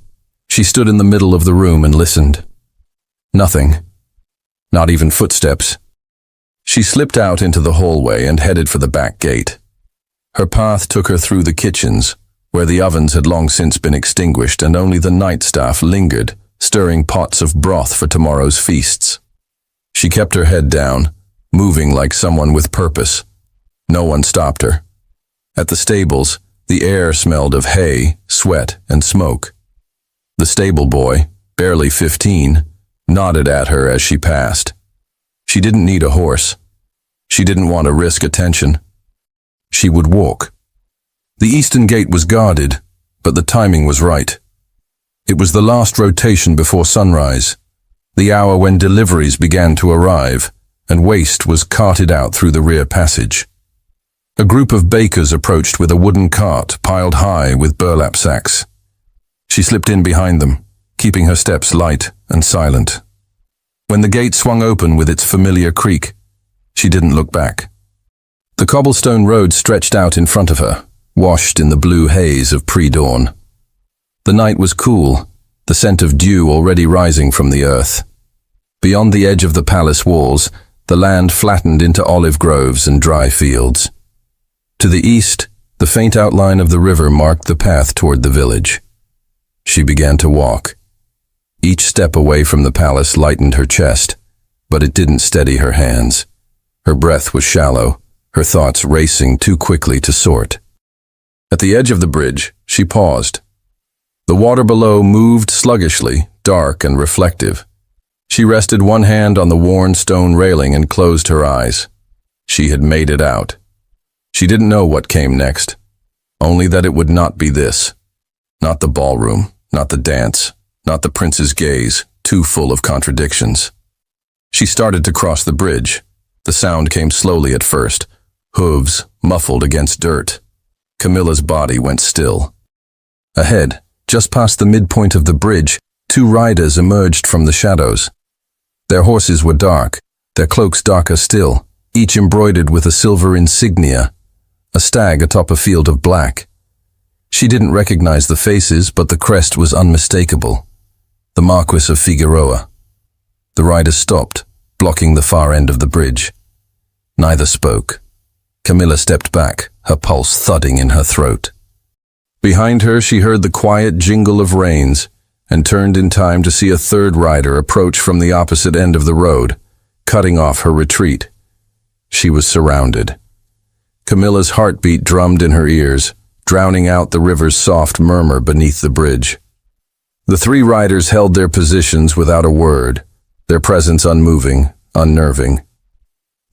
she stood in the middle of the room and listened. Nothing. Not even footsteps. She slipped out into the hallway and headed for the back gate. Her path took her through the kitchens, where the ovens had long since been extinguished and only the night staff lingered, stirring pots of broth for tomorrow's feasts. She kept her head down, moving like someone with purpose. No one stopped her. At the stables, the air smelled of hay, sweat, and smoke. The stable boy, barely 15, nodded at her as she passed. She didn't need a horse. She didn't want to risk attention. She would walk. The eastern gate was guarded, but the timing was right. It was the last rotation before sunrise, the hour when deliveries began to arrive, and waste was carted out through the rear passage. A group of bakers approached with a wooden cart piled high with burlap sacks. She slipped in behind them, keeping her steps light and silent. When the gate swung open with its familiar creak, she didn't look back. The cobblestone road stretched out in front of her, washed in the blue haze of pre-dawn. The night was cool, the scent of dew already rising from the earth. Beyond the edge of the palace walls, the land flattened into olive groves and dry fields. To the east, the faint outline of the river marked the path toward the village. She began to walk. Each step away from the palace lightened her chest, but it didn't steady her hands. Her breath was shallow, her thoughts racing too quickly to sort. At the edge of the bridge, she paused. The water below moved sluggishly, dark and reflective. She rested one hand on the worn stone railing and closed her eyes. She had made it out. She didn't know what came next, only that it would not be this. Not the ballroom, not the dance, not the prince's gaze, too full of contradictions. She started to cross the bridge. The sound came slowly at first, hooves muffled against dirt. Camilla's body went still. Ahead, just past the midpoint of the bridge, 2 riders emerged from the shadows. Their horses were dark, their cloaks darker still, each embroidered with a silver insignia, a stag atop a field of black. She didn't recognize the faces, but the crest was unmistakable. The Marquis of Figueroa. The riders stopped, blocking the far end of the bridge. Neither spoke. Camilla stepped back, her pulse thudding in her throat. Behind her, she heard the quiet jingle of reins and turned in time to see a 3rd rider approach from the opposite end of the road, cutting off her retreat. She was surrounded. Camilla's heartbeat drummed in her ears, drowning out the river's soft murmur beneath the bridge. The 3 riders held their positions without a word, their presence unmoving, unnerving.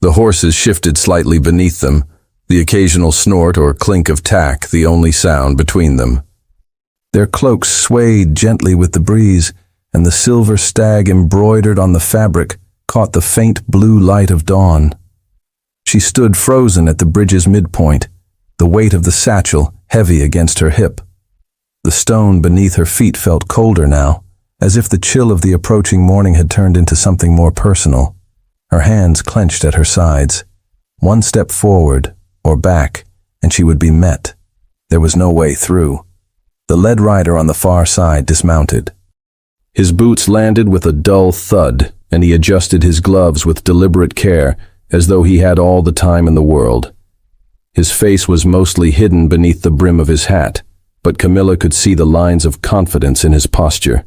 The horses shifted slightly beneath them, the occasional snort or clink of tack the only sound between them. Their cloaks swayed gently with the breeze, and the silver stag embroidered on the fabric caught the faint blue light of dawn. She stood frozen at the bridge's midpoint, the weight of the satchel heavy against her hip. The stone beneath her feet felt colder now, as if the chill of the approaching morning had turned into something more personal. Her hands clenched at her sides. One step forward, or back, and she would be met. There was no way through. The lead rider on the far side dismounted. His boots landed with a dull thud, and he adjusted his gloves with deliberate care, as though he had all the time in the world. His face was mostly hidden beneath the brim of his hat, but Camilla could see the lines of confidence in his posture,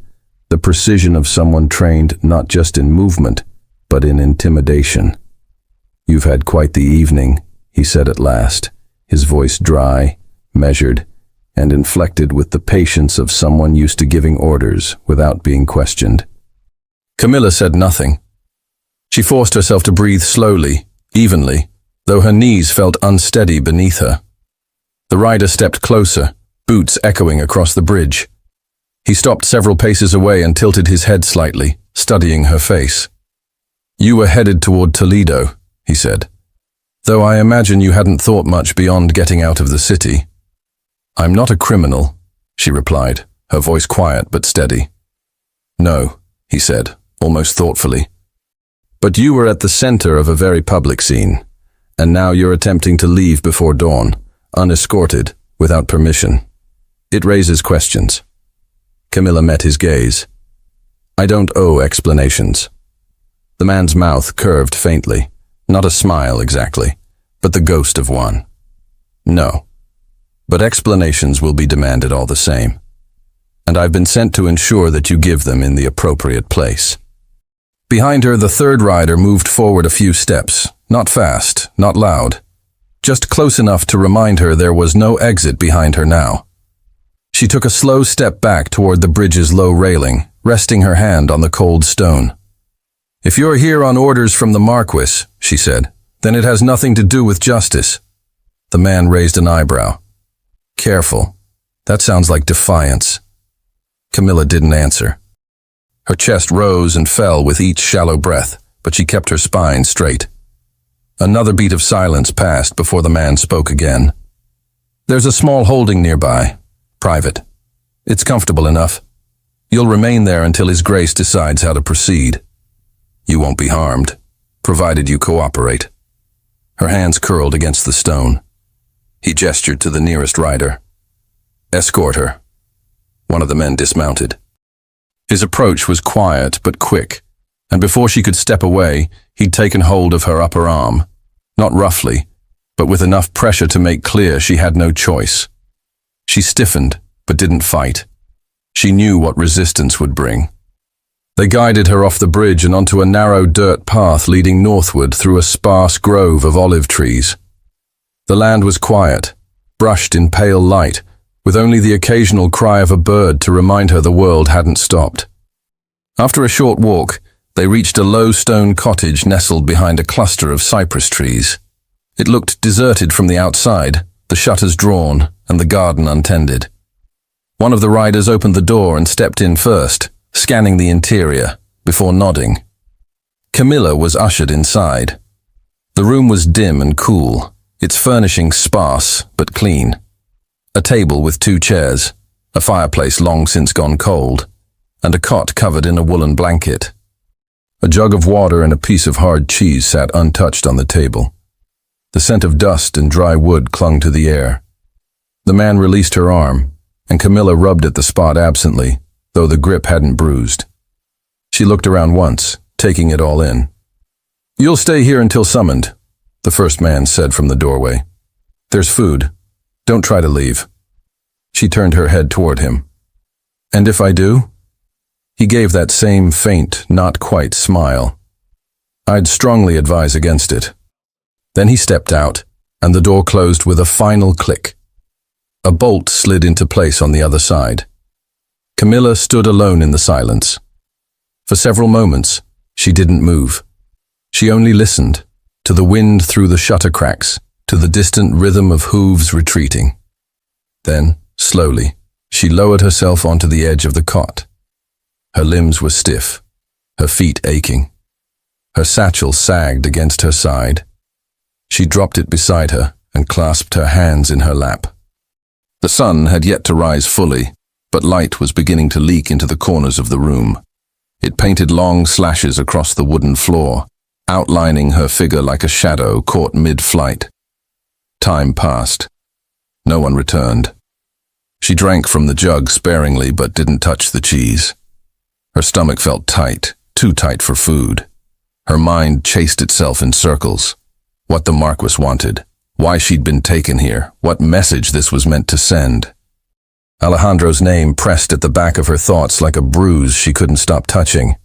the precision of someone trained not just in movement, but in intimidation. "You've had quite the evening," he said at last, his voice dry, measured, and inflected with the patience of someone used to giving orders without being questioned. Camilla said nothing. She forced herself to breathe slowly, evenly, though her knees felt unsteady beneath her. The rider stepped closer, boots echoing across the bridge. He stopped several paces away and tilted his head slightly, studying her face. "You were headed toward Toledo," he said, "though I imagine you hadn't thought much beyond getting out of the city." "I'm not a criminal," she replied, her voice quiet but steady. "No," he said, almost thoughtfully. "But you were at the center of a very public scene, and now you're attempting to leave before dawn, unescorted, without permission. It raises questions." Camilla met his gaze. "I don't owe explanations." The man's mouth curved faintly, not a smile exactly, but the ghost of one. "No. But explanations will be demanded all the same. And I've been sent to ensure that you give them in the appropriate place." Behind her, the third rider moved forward a few steps, not fast, not loud, just close enough to remind her there was no exit behind her now. She took a slow step back toward the bridge's low railing, resting her hand on the cold stone. "If you're here on orders from the Marquis," she said, "then it has nothing to do with justice." The man raised an eyebrow. "Careful. That sounds like defiance." Camilla didn't answer. Her chest rose and fell with each shallow breath, but she kept her spine straight. Another beat of silence passed before the man spoke again. "There's a small holding nearby. Private. It's comfortable enough. You'll remain there until His Grace decides how to proceed. You won't be harmed, provided you cooperate." Her hands curled against the stone. He gestured to the nearest rider. "Escort her." One of the men dismounted. His approach was quiet but quick, and before she could step away, he'd taken hold of her upper arm, not roughly, but with enough pressure to make clear she had no choice. She stiffened, but didn't fight. She knew what resistance would bring. They guided her off the bridge and onto a narrow dirt path leading northward through a sparse grove of olive trees. The land was quiet, brushed in pale light, with only the occasional cry of a bird to remind her the world hadn't stopped. After a short walk, they reached a low stone cottage nestled behind a cluster of cypress trees. It looked deserted from the outside, the shutters drawn and the garden untended. One of the riders opened the door and stepped in first, scanning the interior, before nodding. Camilla was ushered inside. The room was dim and cool, its furnishings sparse but clean. A table with 2 chairs, a fireplace long since gone cold, and a cot covered in a woolen blanket. A jug of water and a piece of hard cheese sat untouched on the table. The scent of dust and dry wood clung to the air. The man released her arm, and Camilla rubbed at the spot absently, though the grip hadn't bruised. She looked around once, taking it all in. "You'll stay here until summoned," the first man said from the doorway. "There's food. Don't try to leave." She turned her head toward him. "And if I do?" He gave that same faint, not quite smile. "I'd strongly advise against it." Then he stepped out, and the door closed with a final click. A bolt slid into place on the other side. Camilla stood alone in the silence. For several moments, she didn't move. She only listened, to the wind through the shutter cracks, to the distant rhythm of hooves retreating. Then, slowly, she lowered herself onto the edge of the cot. Her limbs were stiff, her feet aching. Her satchel sagged against her side. She dropped it beside her and clasped her hands in her lap. The sun had yet to rise fully, but light was beginning to leak into the corners of the room. It painted long slashes across the wooden floor, outlining her figure like a shadow caught mid-flight. Time passed. No one returned. She drank from the jug sparingly but didn't touch the cheese. Her stomach felt tight, too tight for food. Her mind chased itself in circles. What the Marquis wanted, why she'd been taken here, what message this was meant to send. Alejandro's name pressed at the back of her thoughts like a bruise she couldn't stop touching.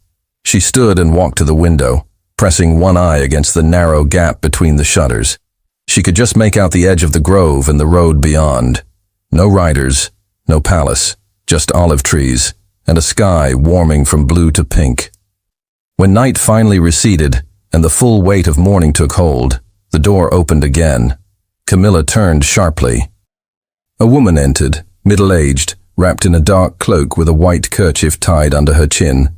She stood and walked to the window, pressing one eye against the narrow gap between the shutters. She could just make out the edge of the grove and the road beyond. No riders, no palace, just olive trees, and a sky warming from blue to pink. When night finally receded, and the full weight of morning took hold, the door opened again. Camilla turned sharply. A woman entered, middle-aged, wrapped in a dark cloak with a white kerchief tied under her chin.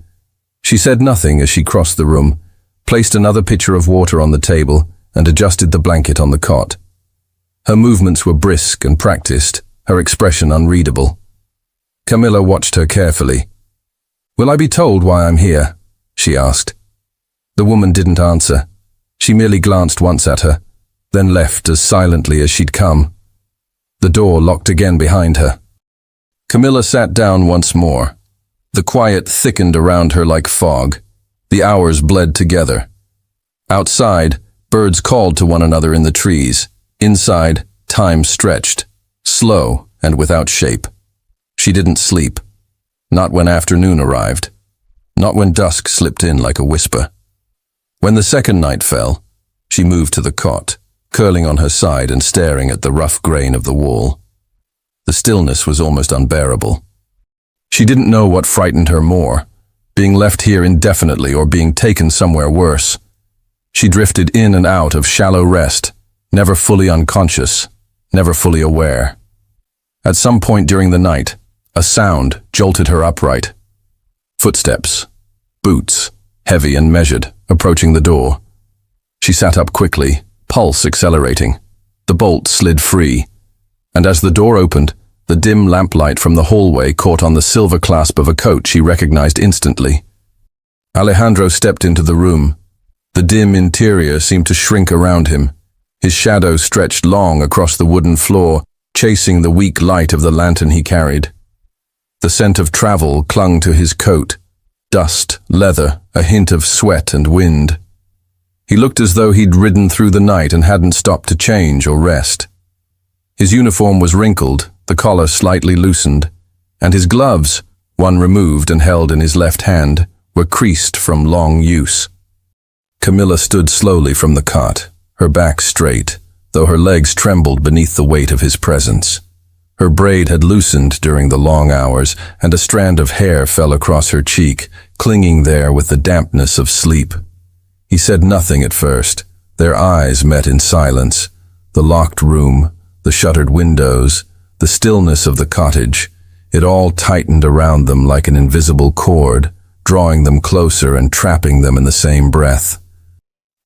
She said nothing as she crossed the room, placed another pitcher of water on the table, and adjusted the blanket on the cot. Her movements were brisk and practiced, her expression unreadable. Camilla watched her carefully. "Will I be told why I'm here?" she asked. The woman didn't answer. She merely glanced once at her, then left as silently as she'd come. The door locked again behind her. Camilla sat down once more. The quiet thickened around her like fog. The hours bled together. Outside, birds called to one another in the trees. Inside, time stretched, slow and without shape. She didn't sleep. Not when afternoon arrived. Not when dusk slipped in like a whisper. When the second night fell, she moved to the cot, curling on her side and staring at the rough grain of the wall. The stillness was almost unbearable. She didn't know what frightened her more, being left here indefinitely or being taken somewhere worse. She drifted in and out of shallow rest, never fully unconscious, never fully aware. At some point during the night, a sound jolted her upright. Footsteps, boots, heavy and measured, approaching the door. She sat up quickly, pulse accelerating. The bolt slid free, and as the door opened, the dim lamplight from the hallway caught on the silver clasp of a coat she recognized instantly. Alejandro stepped into the room. The dim interior seemed to shrink around him. His shadow stretched long across the wooden floor, chasing the weak light of the lantern he carried. The scent of travel clung to his coat. Dust, leather, a hint of sweat and wind. He looked as though he'd ridden through the night and hadn't stopped to change or rest. His uniform was wrinkled, the collar slightly loosened, and his gloves, one removed and held in his left hand, were creased from long use. Camilla stood slowly from the cot, her back straight, though her legs trembled beneath the weight of his presence. Her braid had loosened during the long hours, and a strand of hair fell across her cheek, clinging there with the dampness of sleep. He said nothing at first. Their eyes met in silence. The locked room, the shuttered windows, the stillness of the cottage, it all tightened around them like an invisible cord, drawing them closer and trapping them in the same breath.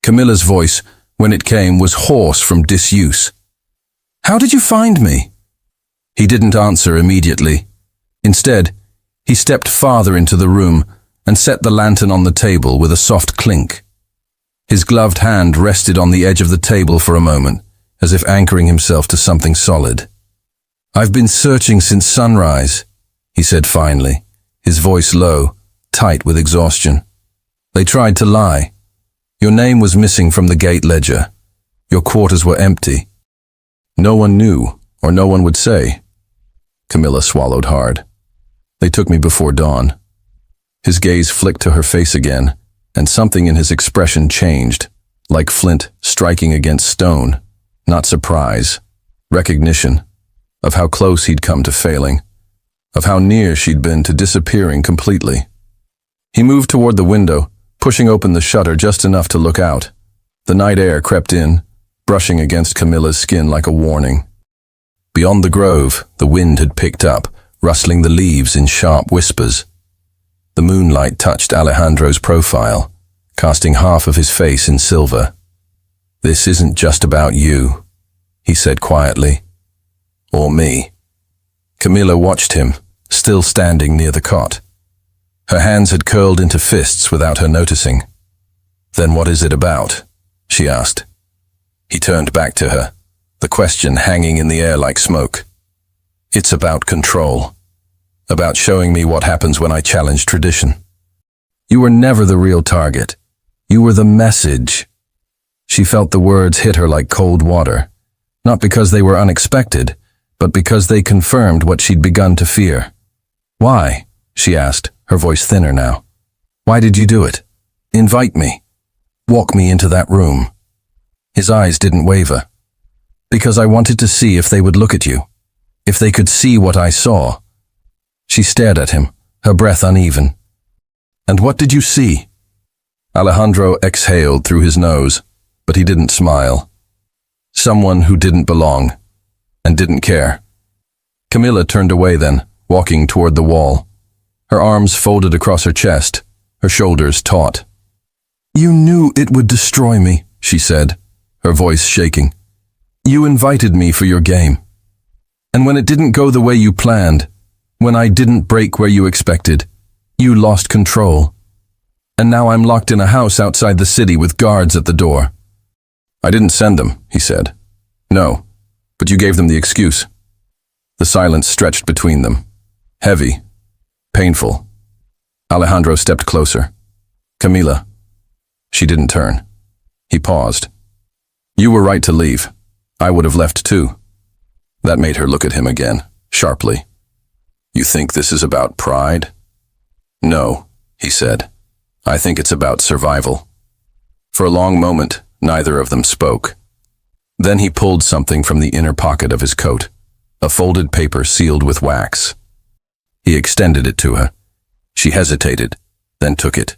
Camilla's voice, when it came, was hoarse from disuse. "How did you find me?" He didn't answer immediately. Instead, he stepped farther into the room and set the lantern on the table with a soft clink. His gloved hand rested on the edge of the table for a moment, as if anchoring himself to something solid. "I've been searching since sunrise," he said finally, his voice low, tight with exhaustion. "They tried to lie. Your name was missing from the gate ledger. Your quarters were empty. No one knew, or no one would say." Camilla swallowed hard. "They took me before dawn." His gaze flicked to her face again, and something in his expression changed, like flint striking against stone. Not surprise, recognition of how close he'd come to failing, of how near she'd been to disappearing completely. He moved toward the window, pushing open the shutter just enough to look out. The night air crept in, brushing against Camilla's skin like a warning. Beyond the grove, the wind had picked up, rustling the leaves in sharp whispers. The moonlight touched Alejandro's profile, casting half of his face in silver. "This isn't just about you," he said quietly. "Or me." Camilla watched him, still standing near the cot. Her hands had curled into fists without her noticing. "Then what is it about?" she asked. He turned back to her, the question hanging in the air like smoke. "It's about control. About showing me what happens when I challenge tradition. You were never the real target. You were the message." She felt the words hit her like cold water, not because they were unexpected, but because they confirmed what she'd begun to fear. "Why?" she asked, her voice thinner now. "Why did you do it? Invite me. Walk me into that room." His eyes didn't waver. "Because I wanted to see if they would look at you, if they could see what I saw." She stared at him, her breath uneven. "And what did you see?" Alejandro exhaled through his nose, but he didn't smile. Someone who didn't belong, and didn't care. Camilla turned away then, walking toward the wall. Her arms folded across her chest, her shoulders taut. "You knew it would destroy me," she said, her voice shaking. "You invited me for your game. And when it didn't go the way you planned, when I didn't break where you expected, you lost control. And now I'm locked in a house outside the city with guards at the door." "I didn't send them," he said. "No, but you gave them the excuse." The silence stretched between them. Heavy. Painful. Alejandro stepped closer. "Camila." She didn't turn. He paused. "You were right to leave. I would have left too." That made her look at him again, sharply. "You think this is about pride?" "No," he said. "I think it's about survival." For a long moment, neither of them spoke. Then he pulled something from the inner pocket of his coat, a folded paper sealed with wax. He extended it to her. She hesitated, then took it.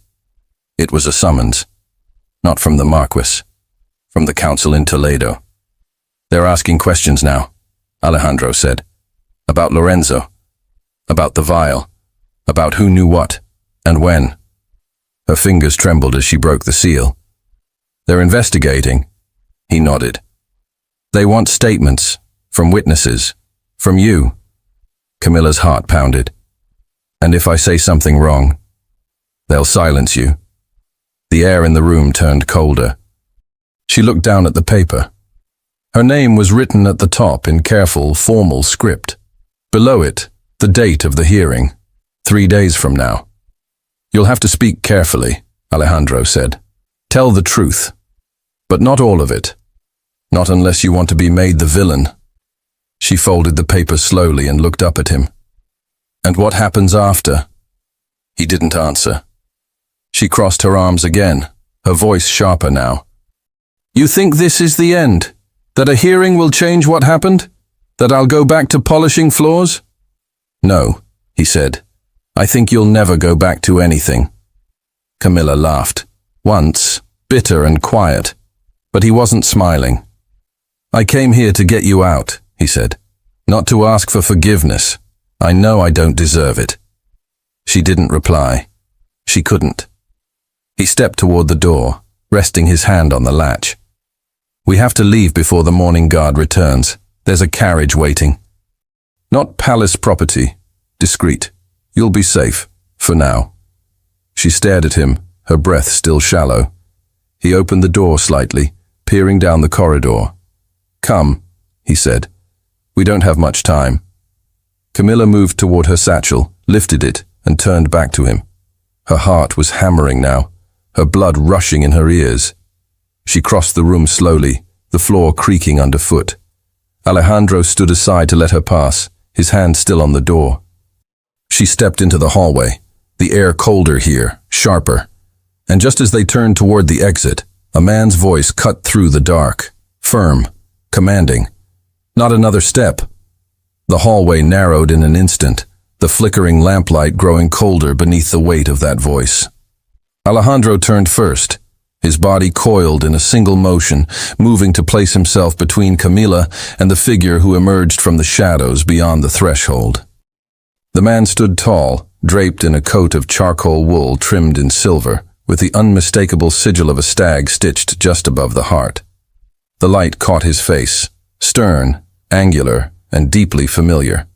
It was a summons. Not from the Marquis, from the council in Toledo. "They're asking questions now," Alejandro said. "About Lorenzo. About the vial. About who knew what, and when." Her fingers trembled as she broke the seal. "They're investigating." He nodded. "They want statements, from witnesses, from you." Camilla's heart pounded. "And if I say something wrong, they'll silence you." The air in the room turned colder. She looked down at the paper. Her name was written at the top in careful, formal script. Below it, the date of the hearing, 3 days from now. "You'll have to speak carefully," Alejandro said. "Tell the truth, but not all of it. Not unless you want to be made the villain." She folded the paper slowly and looked up at him. "And what happens after?" He didn't answer. She crossed her arms again, her voice sharper now. "You think this is the end? That a hearing will change what happened? That I'll go back to polishing floors?" "No," he said. "I think you'll never go back to anything." Camilla laughed, once, bitter and quiet, but he wasn't smiling. "I came here to get you out," he said, "not to ask for forgiveness. I know I don't deserve it." She didn't reply. She couldn't. He stepped toward the door, resting his hand on the latch. "We have to leave before the morning guard returns. There's a carriage waiting. Not palace property. Discreet. You'll be safe, for now." She stared at him, her breath still shallow. He opened the door slightly, peering down the corridor. "Come," he said. "We don't have much time." Camilla moved toward her satchel, lifted it, and turned back to him. Her heart was hammering now, her blood rushing in her ears. She crossed the room slowly, the floor creaking underfoot. Alejandro stood aside to let her pass, his hand still on the door. She stepped into the hallway, the air colder here, sharper. And just as they turned toward the exit, a man's voice cut through the dark, firm, commanding. Not another step. The hallway narrowed in an instant, the flickering lamplight growing colder beneath the weight of that voice. Alejandro turned first, his body coiled in a single motion, moving to place himself between Camilla and the figure who emerged from the shadows beyond the threshold. The man stood tall, draped in a coat of charcoal wool trimmed in silver, with the unmistakable sigil of a stag stitched just above the heart. The light caught his face, stern, angular, and deeply familiar.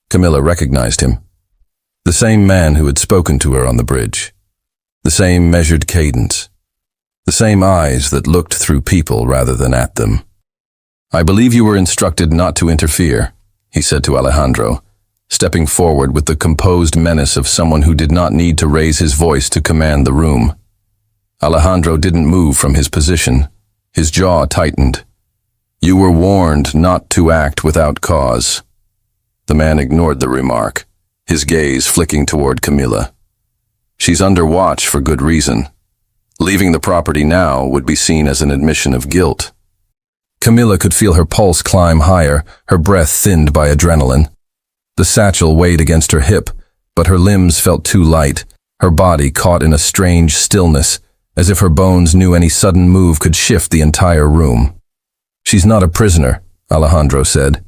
Camilla recognized him. The same man who had spoken to her on the bridge. The same measured cadence. The same eyes that looked through people rather than at them. "I believe you were instructed not to interfere," he said to Alejandro, stepping forward with the composed menace of someone who did not need to raise his voice to command the room. Alejandro didn't move from his position. His jaw tightened. "You were warned not to act without cause." The man ignored the remark, his gaze flicking toward Camilla. "She's under watch for good reason. Leaving the property now would be seen as an admission of guilt." Camilla could feel her pulse climb higher, her breath thinned by adrenaline. The satchel weighed against her hip, but her limbs felt too light, her body caught in a strange stillness, as if her bones knew any sudden move could shift the entire room. "She's not a prisoner," Alejandro said.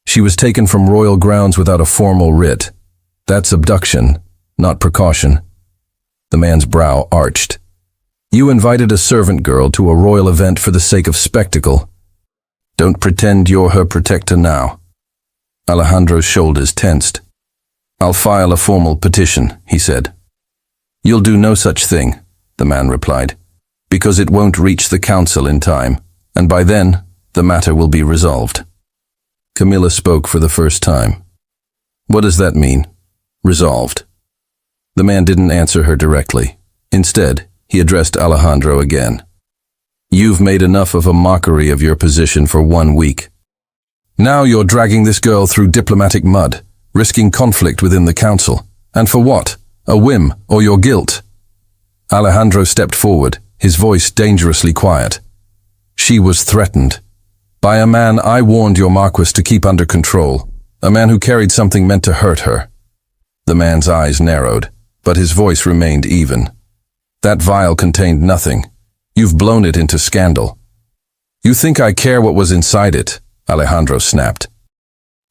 "She was taken from royal grounds without a formal writ. That's abduction, not precaution." The man's brow arched. "You invited a servant girl to a royal event for the sake of spectacle. Don't pretend you're her protector now." Alejandro's shoulders tensed. "I'll file a formal petition," he said. "You'll do no such thing," the man replied, "because it won't reach the council in time, and by then, the matter will be resolved." Camilla spoke for the first time. "What does that mean? Resolved?" The man didn't answer her directly. Instead, he addressed Alejandro again. "You've made enough of a mockery of your position for 1 week. Now you're dragging this girl through diplomatic mud, risking conflict within the council. And for what? A whim or your guilt?" Alejandro stepped forward, his voice dangerously quiet. "She was threatened. By a man I warned your Marquis to keep under control, a man who carried something meant to hurt her." The man's eyes narrowed, but his voice remained even. "That vial contained nothing. You've blown it into scandal." "You think I care what was inside it?" Alejandro snapped.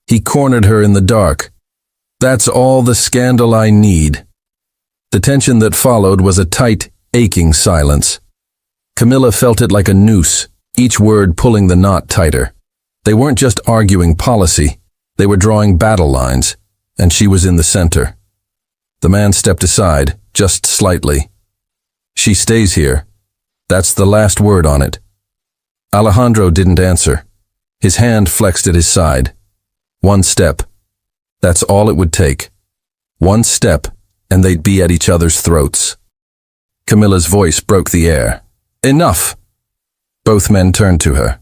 He cornered her in the dark. "That's all the scandal I need." The tension that followed was a tight, aching silence. Camilla felt it like a noose, each word pulling the knot tighter. They weren't just arguing policy, they were drawing battle lines, and she was in the center. The man stepped aside, just slightly. "She stays here. That's the last word on it." Alejandro didn't answer. His hand flexed at his side. One step. That's all it would take. One step, and they'd be at each other's throats. Camilla's voice broke the air. "Enough!" Both men turned to her.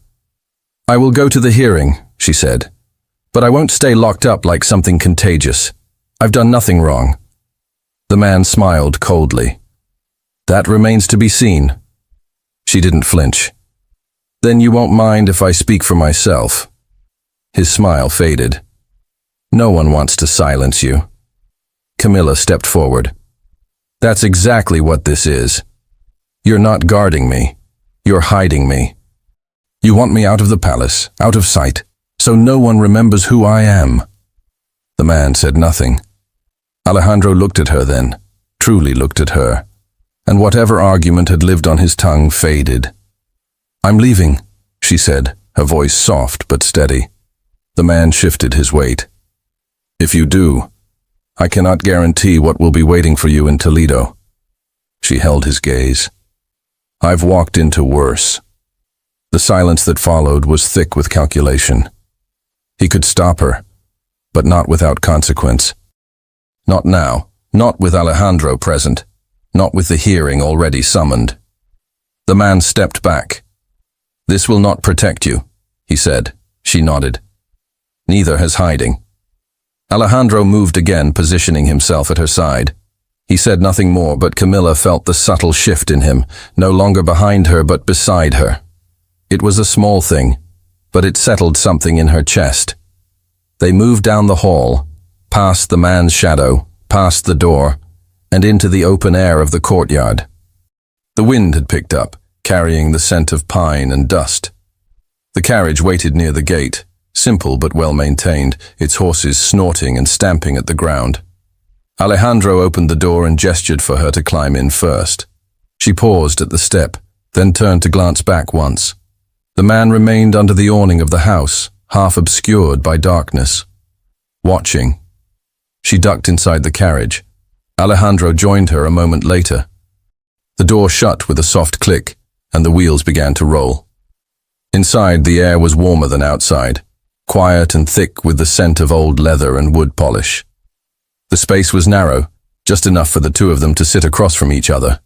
"I will go to the hearing," she said. "But I won't stay locked up like something contagious. I've done nothing wrong." The man smiled coldly. "That remains to be seen." She didn't flinch. "Then you won't mind if I speak for myself." His smile faded. "No one wants to silence you." Camilla stepped forward. "That's exactly what this is. You're not guarding me. You're hiding me. You want me out of the palace, out of sight, so no one remembers who I am." The man said nothing. Alejandro looked at her then, truly looked at her, and whatever argument had lived on his tongue faded. "I'm leaving," she said, her voice soft but steady. The man shifted his weight. "If you do, I cannot guarantee what will be waiting for you in Toledo." She held his gaze. "I've walked into worse." The silence that followed was thick with calculation. He could stop her, but not without consequence. Not now, not with Alejandro present, not with the hearing already summoned. The man stepped back. "This will not protect you," he said. She nodded. "Neither has hiding." Alejandro moved again, positioning himself at her side. He said nothing more, but Camilla felt the subtle shift in him, no longer behind her but beside her. It was a small thing, but it settled something in her chest. They moved down the hall, past the man's shadow, past the door, and into the open air of the courtyard. The wind had picked up, carrying the scent of pine and dust. The carriage waited near the gate, simple but well-maintained, its horses snorting and stamping at the ground. Alejandro opened the door and gestured for her to climb in first. She paused at the step, then turned to glance back once. The man remained under the awning of the house, half obscured by darkness. Watching, She ducked inside the carriage. Alejandro joined her a moment later. The door shut with a soft click, and the wheels began to roll. Inside, the air was warmer than outside, quiet and thick with the scent of old leather and wood polish. The space was narrow, just enough for the two of them to sit across from each other.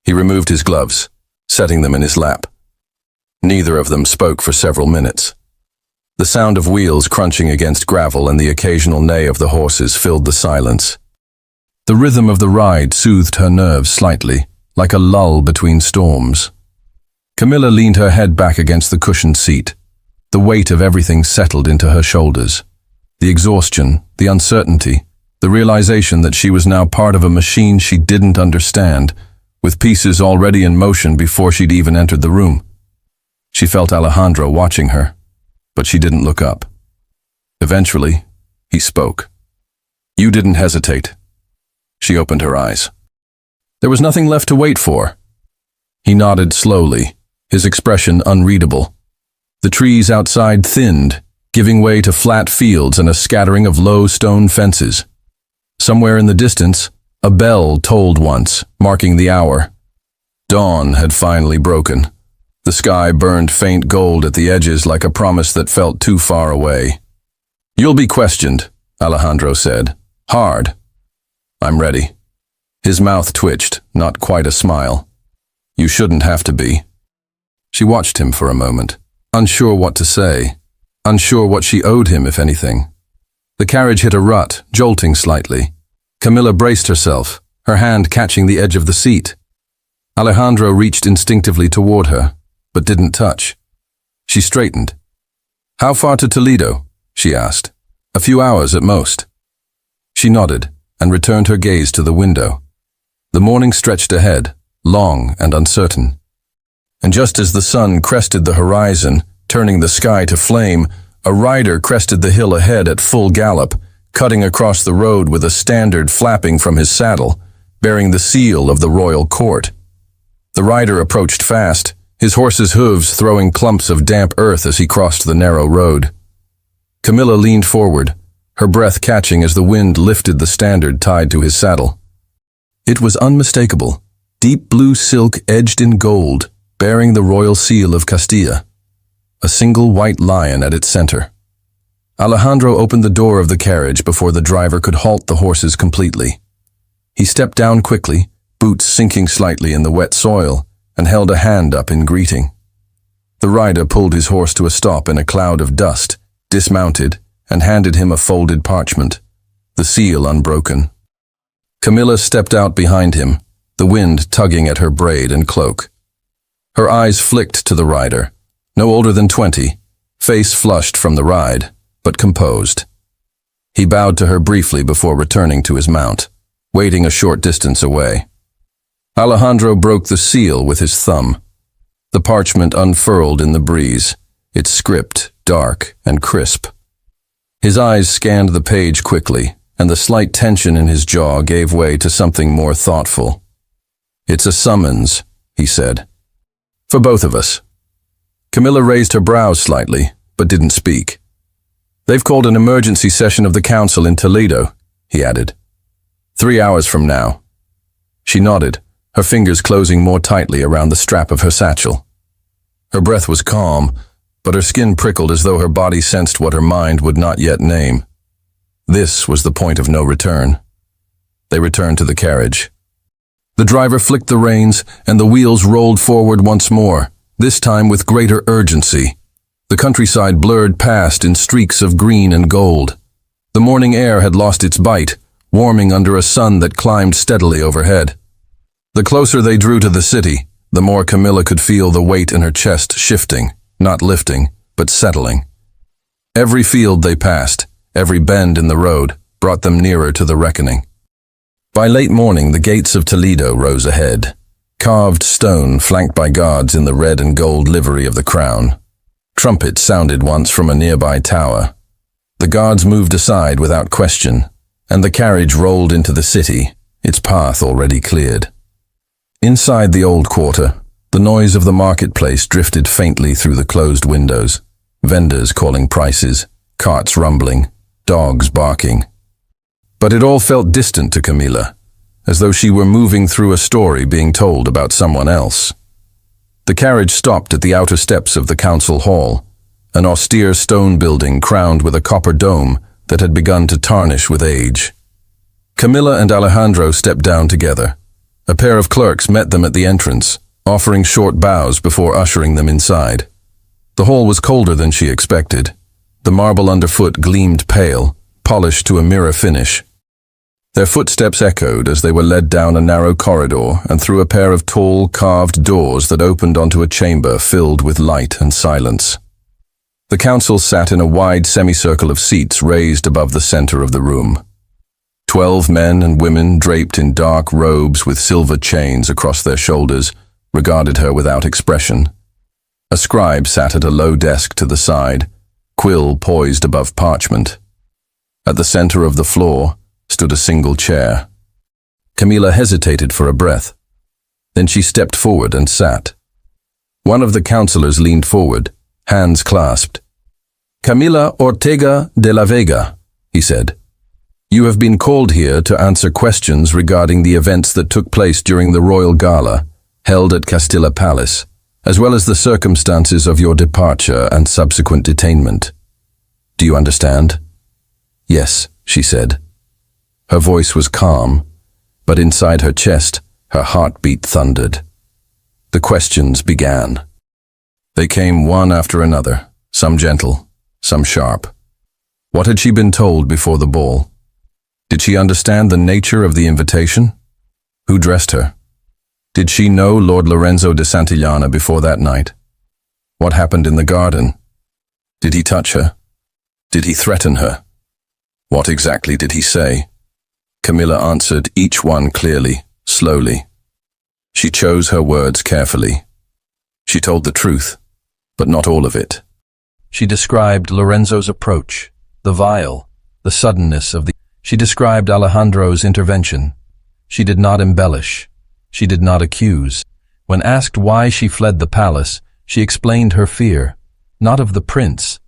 He removed his gloves, setting them in his lap. Neither of them spoke for several minutes. The sound of wheels crunching against gravel and the occasional neigh of the horses filled the silence. The rhythm of the ride soothed her nerves slightly, like a lull between storms. Camilla leaned her head back against the cushioned seat. The weight of everything settled into her shoulders. The exhaustion, the uncertainty, the realization that she was now part of a machine she didn't understand, with pieces already in motion before she'd even entered the room. She felt Alejandro watching her, but she didn't look up. Eventually, he spoke. "You didn't hesitate." She opened her eyes. There was nothing left to wait for. He nodded slowly, his expression unreadable. The trees outside thinned, giving way to flat fields and a scattering of low stone fences. Somewhere in the distance, a bell tolled once, marking the hour. Dawn had finally broken. The sky burned faint gold at the edges like a promise that felt too far away. "You'll be questioned," Alejandro said. "Hard." "I'm ready." His mouth twitched, not quite a smile. "You shouldn't have to be." She watched him for a moment, unsure what to say, unsure what she owed him, if anything. The carriage hit a rut, jolting slightly. Camilla braced herself, her hand catching the edge of the seat. Alejandro reached instinctively toward her, but didn't touch. She straightened. "How far to Toledo?" she asked. "A few hours at most." She nodded and returned her gaze to the window. The morning stretched ahead, long and uncertain. And just as the sun crested the horizon, turning the sky to flame, a rider crested the hill ahead at full gallop, cutting across the road with a standard flapping from his saddle, bearing the seal of the royal court. The rider approached fast, his horse's hooves throwing clumps of damp earth as he crossed the narrow road. Camilla leaned forward, her breath catching as the wind lifted the standard tied to his saddle. It was unmistakable, deep blue silk edged in gold, bearing the royal seal of Castilla. A single white lion at its center. Alejandro opened the door of the carriage before the driver could halt the horses completely. He stepped down quickly, boots sinking slightly in the wet soil, and held a hand up in greeting. The rider pulled his horse to a stop in a cloud of dust, dismounted, and handed him a folded parchment, the seal unbroken. Camilla stepped out behind him, the wind tugging at her braid and cloak. Her eyes flicked to the rider, no older than 20, face flushed from the ride, but composed. He bowed to her briefly before returning to his mount, waiting a short distance away. Alejandro broke the seal with his thumb. The parchment unfurled in the breeze, its script dark and crisp. His eyes scanned the page quickly, and the slight tension in his jaw gave way to something more thoughtful. "It's a summons," he said. "For both of us." Camilla raised her brows slightly, but didn't speak. "They've called an emergency session of the council in Toledo," he added. 3 hours from now." She nodded, her fingers closing more tightly around the strap of her satchel. Her breath was calm, but her skin prickled as though her body sensed what her mind would not yet name. This was the point of no return. They returned to the carriage. The driver flicked the reins, and the wheels rolled forward once more, this time with greater urgency. The countryside blurred past in streaks of green and gold. The morning air had lost its bite, warming under a sun that climbed steadily overhead. The closer they drew to the city, the more Camilla could feel the weight in her chest shifting, not lifting, but settling. Every field they passed, every bend in the road, brought them nearer to the reckoning. By late morning, the gates of Toledo rose ahead, carved stone flanked by guards in the red and gold livery of the crown. Trumpets sounded once from a nearby tower. The guards moved aside without question, and the carriage rolled into the city, its path already cleared. Inside the old quarter, the noise of the marketplace drifted faintly through the closed windows, vendors calling prices, carts rumbling, dogs barking. But it all felt distant to Camilla, as though she were moving through a story being told about someone else. The carriage stopped at the outer steps of the council hall, an austere stone building crowned with a copper dome that had begun to tarnish with age. Camilla and Alejandro stepped down together. A pair of clerks met them at the entrance, offering short bows before ushering them inside. The hall was colder than she expected. The marble underfoot gleamed pale, polished to a mirror finish. Their footsteps echoed as they were led down a narrow corridor and through a pair of tall, carved doors that opened onto a chamber filled with light and silence. The council sat in a wide semicircle of seats raised above the center of the room. 12 men and women draped in dark robes with silver chains across their shoulders regarded her without expression. A scribe sat at a low desk to the side, quill poised above parchment. At the center of the floor stood a single chair. Camilla hesitated for a breath. Then she stepped forward and sat. One of the councillors leaned forward, hands clasped. "Camilla Ortega de la Vega," he said. "You have been called here to answer questions regarding the events that took place during the royal gala held at Castilla Palace, as well as the circumstances of your departure and subsequent detainment. Do you understand?" "Yes," she said. Her voice was calm, but inside her chest, her heartbeat thundered. The questions began. They came one after another, some gentle, some sharp. What had she been told before the ball? Did she understand the nature of the invitation? Who dressed her? Did she know Lord Lorenzo de Santillana before that night? What happened in the garden? Did he touch her? Did he threaten her? What exactly did he say? Camilla answered each one clearly, slowly. She chose her words carefully. She told the truth, but not all of it. She described Lorenzo's approach, the vile, the suddenness of the... She described Alejandro's intervention. She did not embellish. She did not accuse. When asked why she fled the palace, she explained her fear, not of the prince,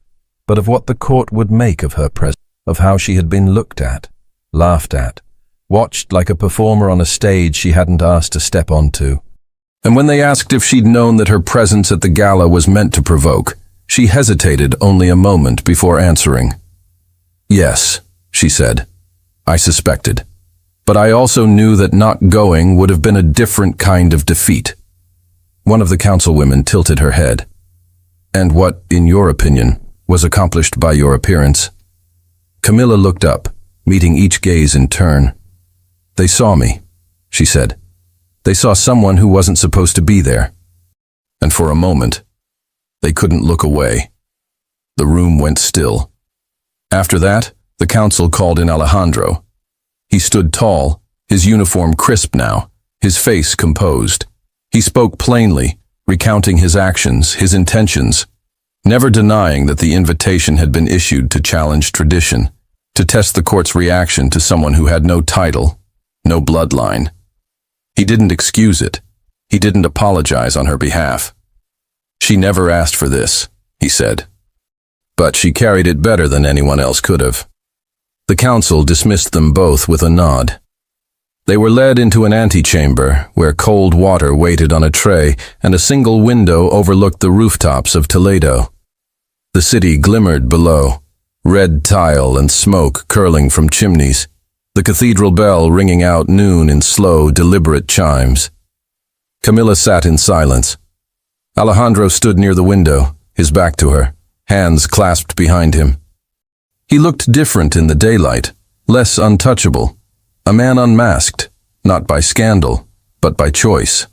but of what the court would make of her presence, of how she had been looked at, laughed at, watched like a performer on a stage she hadn't asked to step onto. And when they asked if she'd known that her presence at the gala was meant to provoke, she hesitated only a moment before answering. "Yes," she said. "I suspected. But I also knew that not going would have been a different kind of defeat." One of the councilwomen tilted her head. "And what, in your opinion, was accomplished by your appearance?" Camilla looked up, meeting each gaze in turn. "They saw me," she said. "They saw someone who wasn't supposed to be there. And for a moment, they couldn't look away." The room went still. After that, the council called in Alejandro. He stood tall, his uniform crisp now, his face composed. He spoke plainly, recounting his actions, his intentions, never denying that the invitation had been issued to challenge tradition, to test the court's reaction to someone who had no title, no bloodline. He didn't excuse it. He didn't apologize on her behalf. "She never asked for this," he said. "But she carried it better than anyone else could have." The council dismissed them both with a nod. They were led into an antechamber where cold water waited on a tray and a single window overlooked the rooftops of Toledo. The city glimmered below, red tile and smoke curling from chimneys, the cathedral bell ringing out noon in slow, deliberate chimes. Camilla sat in silence. Alejandro stood near the window, his back to her, hands clasped behind him. He looked different in the daylight, less untouchable, a man unmasked, not by scandal, but by choice.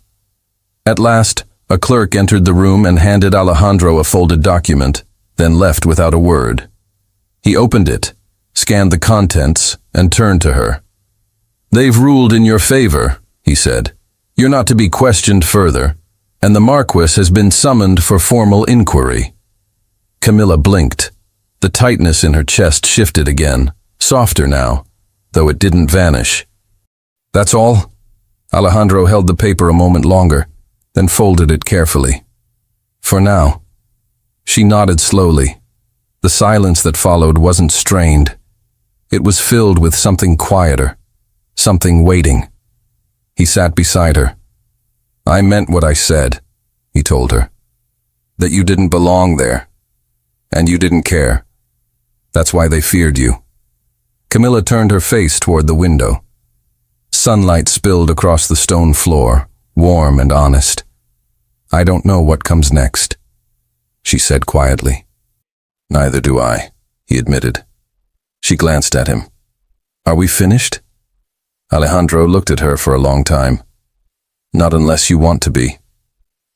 At last, a clerk entered the room and handed Alejandro a folded document, then left without a word. He opened it, scanned the contents, and turned to her. "They've ruled in your favor," he said. "You're not to be questioned further, and the Marquis has been summoned for formal inquiry." Camilla blinked. The tightness in her chest shifted again, softer now, though it didn't vanish. "That's all?" Alejandro held the paper a moment longer, then folded it carefully. "For now." She nodded slowly. The silence that followed wasn't strained. It was filled with something quieter, something waiting. He sat beside her. "I meant what I said," he told her. "That you didn't belong there. And you didn't care. That's why they feared you." Camilla turned her face toward the window. Sunlight spilled across the stone floor, warm and honest. "I don't know what comes next," she said quietly. "Neither do I," he admitted. She glanced at him. "Are we finished?" Alejandro looked at her for a long time. "Not unless you want to be."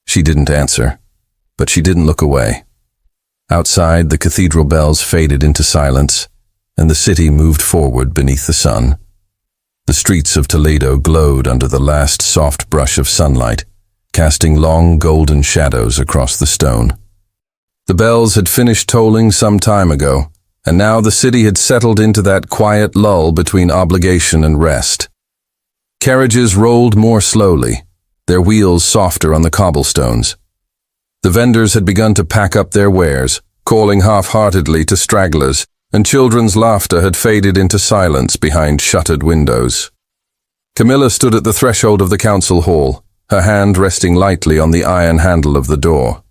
She didn't answer, but she didn't look away. Outside, the cathedral bells faded into silence, and the city moved forward beneath the sun. The streets of Toledo glowed under the last soft brush of sunlight, casting long golden shadows across the stone. The bells had finished tolling some time ago, and now the city had settled into that quiet lull between obligation and rest. Carriages rolled more slowly, their wheels softer on the cobblestones. The vendors had begun to pack up their wares, calling half-heartedly to stragglers, and children's laughter had faded into silence behind shuttered windows. Camilla stood at the threshold of the council hall, her hand resting lightly on the iron handle of the door.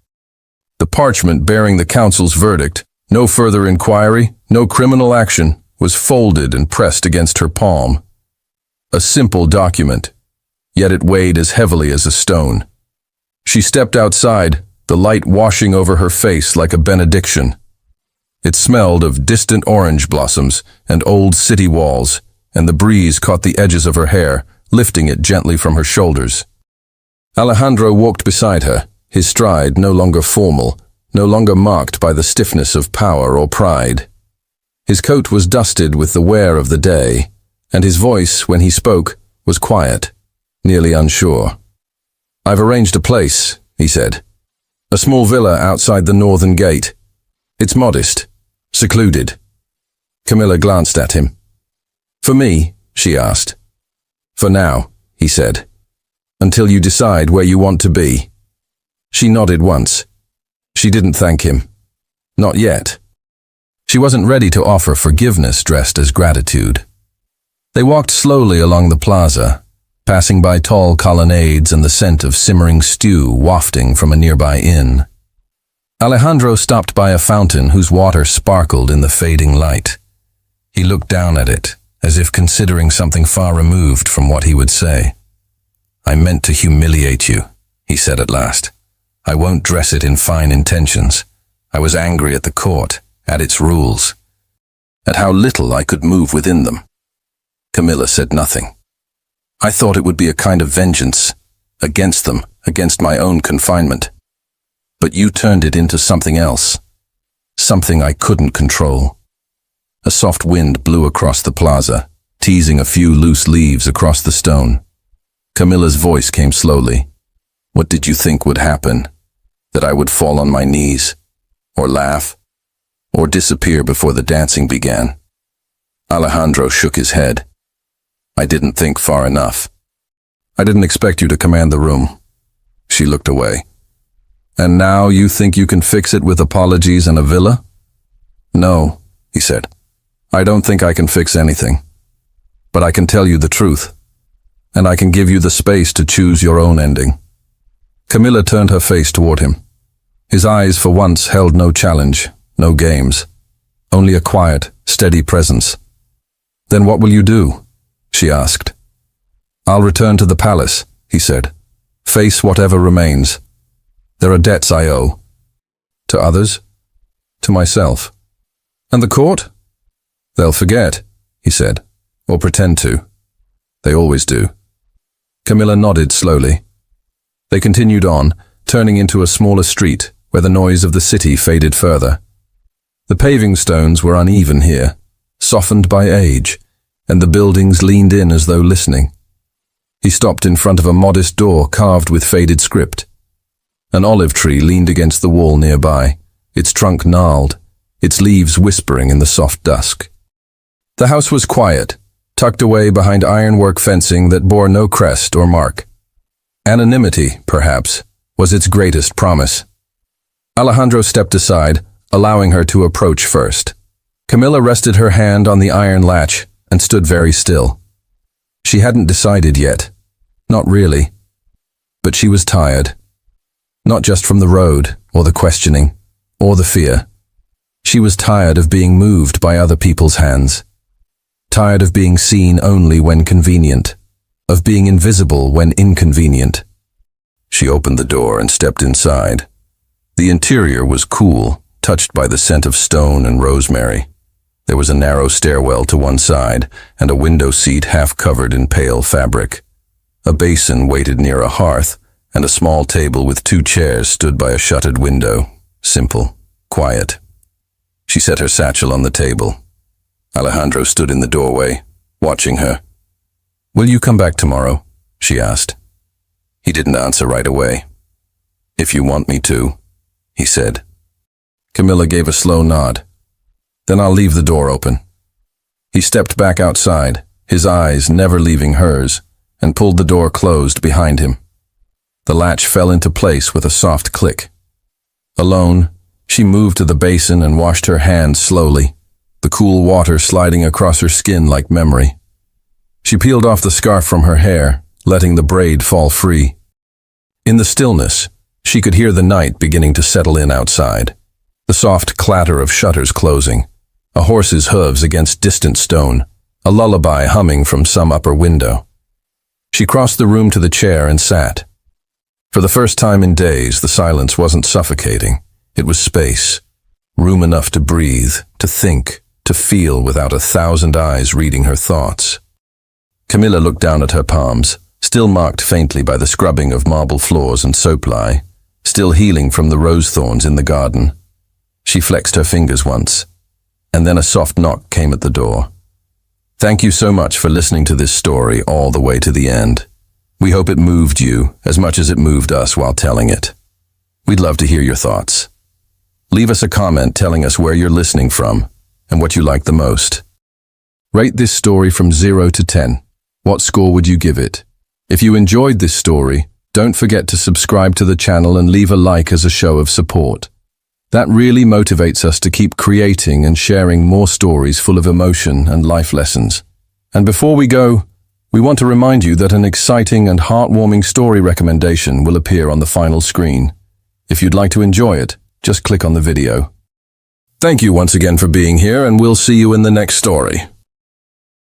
The parchment bearing the council's verdict, no further inquiry, no criminal action, was folded and pressed against her palm. A simple document, yet it weighed as heavily as a stone. She stepped outside, the light washing over her face like a benediction. It smelled of distant orange blossoms and old city walls, and the breeze caught the edges of her hair, lifting it gently from her shoulders. Alejandro walked beside her, his stride no longer formal, no longer marked by the stiffness of power or pride. His coat was dusted with the wear of the day, and his voice, when he spoke, was quiet, nearly unsure. "I've arranged a place," he said. "A small villa outside the northern gate. It's modest, secluded." Camilla glanced at him. "For me?" she asked. "For now," he said. "Until you decide where you want to be." She nodded once. She didn't thank him. Not yet. She wasn't ready to offer forgiveness dressed as gratitude. They walked slowly along the plaza, passing by tall colonnades and the scent of simmering stew wafting from a nearby inn. Alejandro stopped by a fountain whose water sparkled in the fading light. He looked down at it, as if considering something far removed from what he would say. "I meant to humiliate you," he said at last. "I won't dress it in fine intentions. I was angry at the court, at its rules, at how little I could move within them." Camilla said nothing. "I thought it would be a kind of vengeance, against them, against my own confinement. But you turned it into something else, something I couldn't control." A soft wind blew across the plaza, teasing a few loose leaves across the stone. Camilla's voice came slowly. "What did you think would happen? That I would fall on my knees? Or laugh? Or disappear before the dancing began?" Alejandro shook his head. "I didn't think far enough. I didn't expect you to command the room." She looked away. "And now you think you can fix it with apologies and a villa?" "No," he said. "I don't think I can fix anything. But I can tell you the truth. And I can give you the space to choose your own ending." Camilla turned her face toward him. His eyes for once held no challenge, no games, only a quiet, steady presence. "Then what will you do?" she asked. "I'll return to the palace," he said. "Face whatever remains. There are debts I owe. To others, to myself. And the court? They'll forget," he said, "or pretend to. They always do." Camilla nodded slowly. They continued on, turning into a smaller street where the noise of the city faded further. The paving stones were uneven here, softened by age, and the buildings leaned in as though listening. He stopped in front of a modest door carved with faded script. An olive tree leaned against the wall nearby, its trunk gnarled, its leaves whispering in the soft dusk. The house was quiet, tucked away behind ironwork fencing that bore no crest or mark. Anonymity, perhaps, was its greatest promise. Alejandro stepped aside, allowing her to approach first. Camilla rested her hand on the iron latch and stood very still. She hadn't decided yet. Not really. But she was tired. Not just from the road, or the questioning, or the fear. She was tired of being moved by other people's hands. Tired of being seen only when convenient. Of being invisible when inconvenient. She opened the door and stepped inside. The interior was cool, touched by the scent of stone and rosemary. There was a narrow stairwell to one side, and a window seat half covered in pale fabric. A basin waited near a hearth, and a small table with 2 chairs stood by a shuttered window. Simple, quiet. She set her satchel on the table. Alejandro stood in the doorway, watching her. "Will you come back tomorrow?" she asked. He didn't answer right away. "If you want me to," he said. Camilla gave a slow nod. "Then I'll leave the door open." He stepped back outside, his eyes never leaving hers, and pulled the door closed behind him. The latch fell into place with a soft click. Alone, she moved to the basin and washed her hands slowly, the cool water sliding across her skin like memory. She peeled off the scarf from her hair, letting the braid fall free. In the stillness, she could hear the night beginning to settle in outside. The soft clatter of shutters closing, a horse's hooves against distant stone, a lullaby humming from some upper window. She crossed the room to the chair and sat. For the first time in days, the silence wasn't suffocating. It was space, room enough to breathe, to think, to feel without 1,000 eyes reading her thoughts. Camilla looked down at her palms, still marked faintly by the scrubbing of marble floors and soap lye, still healing from the rose thorns in the garden. She flexed her fingers once, and then a soft knock came at the door. Thank you so much for listening to this story all the way to the end. We hope it moved you as much as it moved us while telling it. We'd love to hear your thoughts. Leave us a comment telling us where you're listening from and what you like the most. Rate this story from 0 to 10. What score would you give it? If you enjoyed this story, don't forget to subscribe to the channel and leave a like as a show of support. That really motivates us to keep creating and sharing more stories full of emotion and life lessons. And before we go, we want to remind you that an exciting and heartwarming story recommendation will appear on the final screen. If you'd like to enjoy it, just click on the video. Thank you once again for being here, and we'll see you in the next story.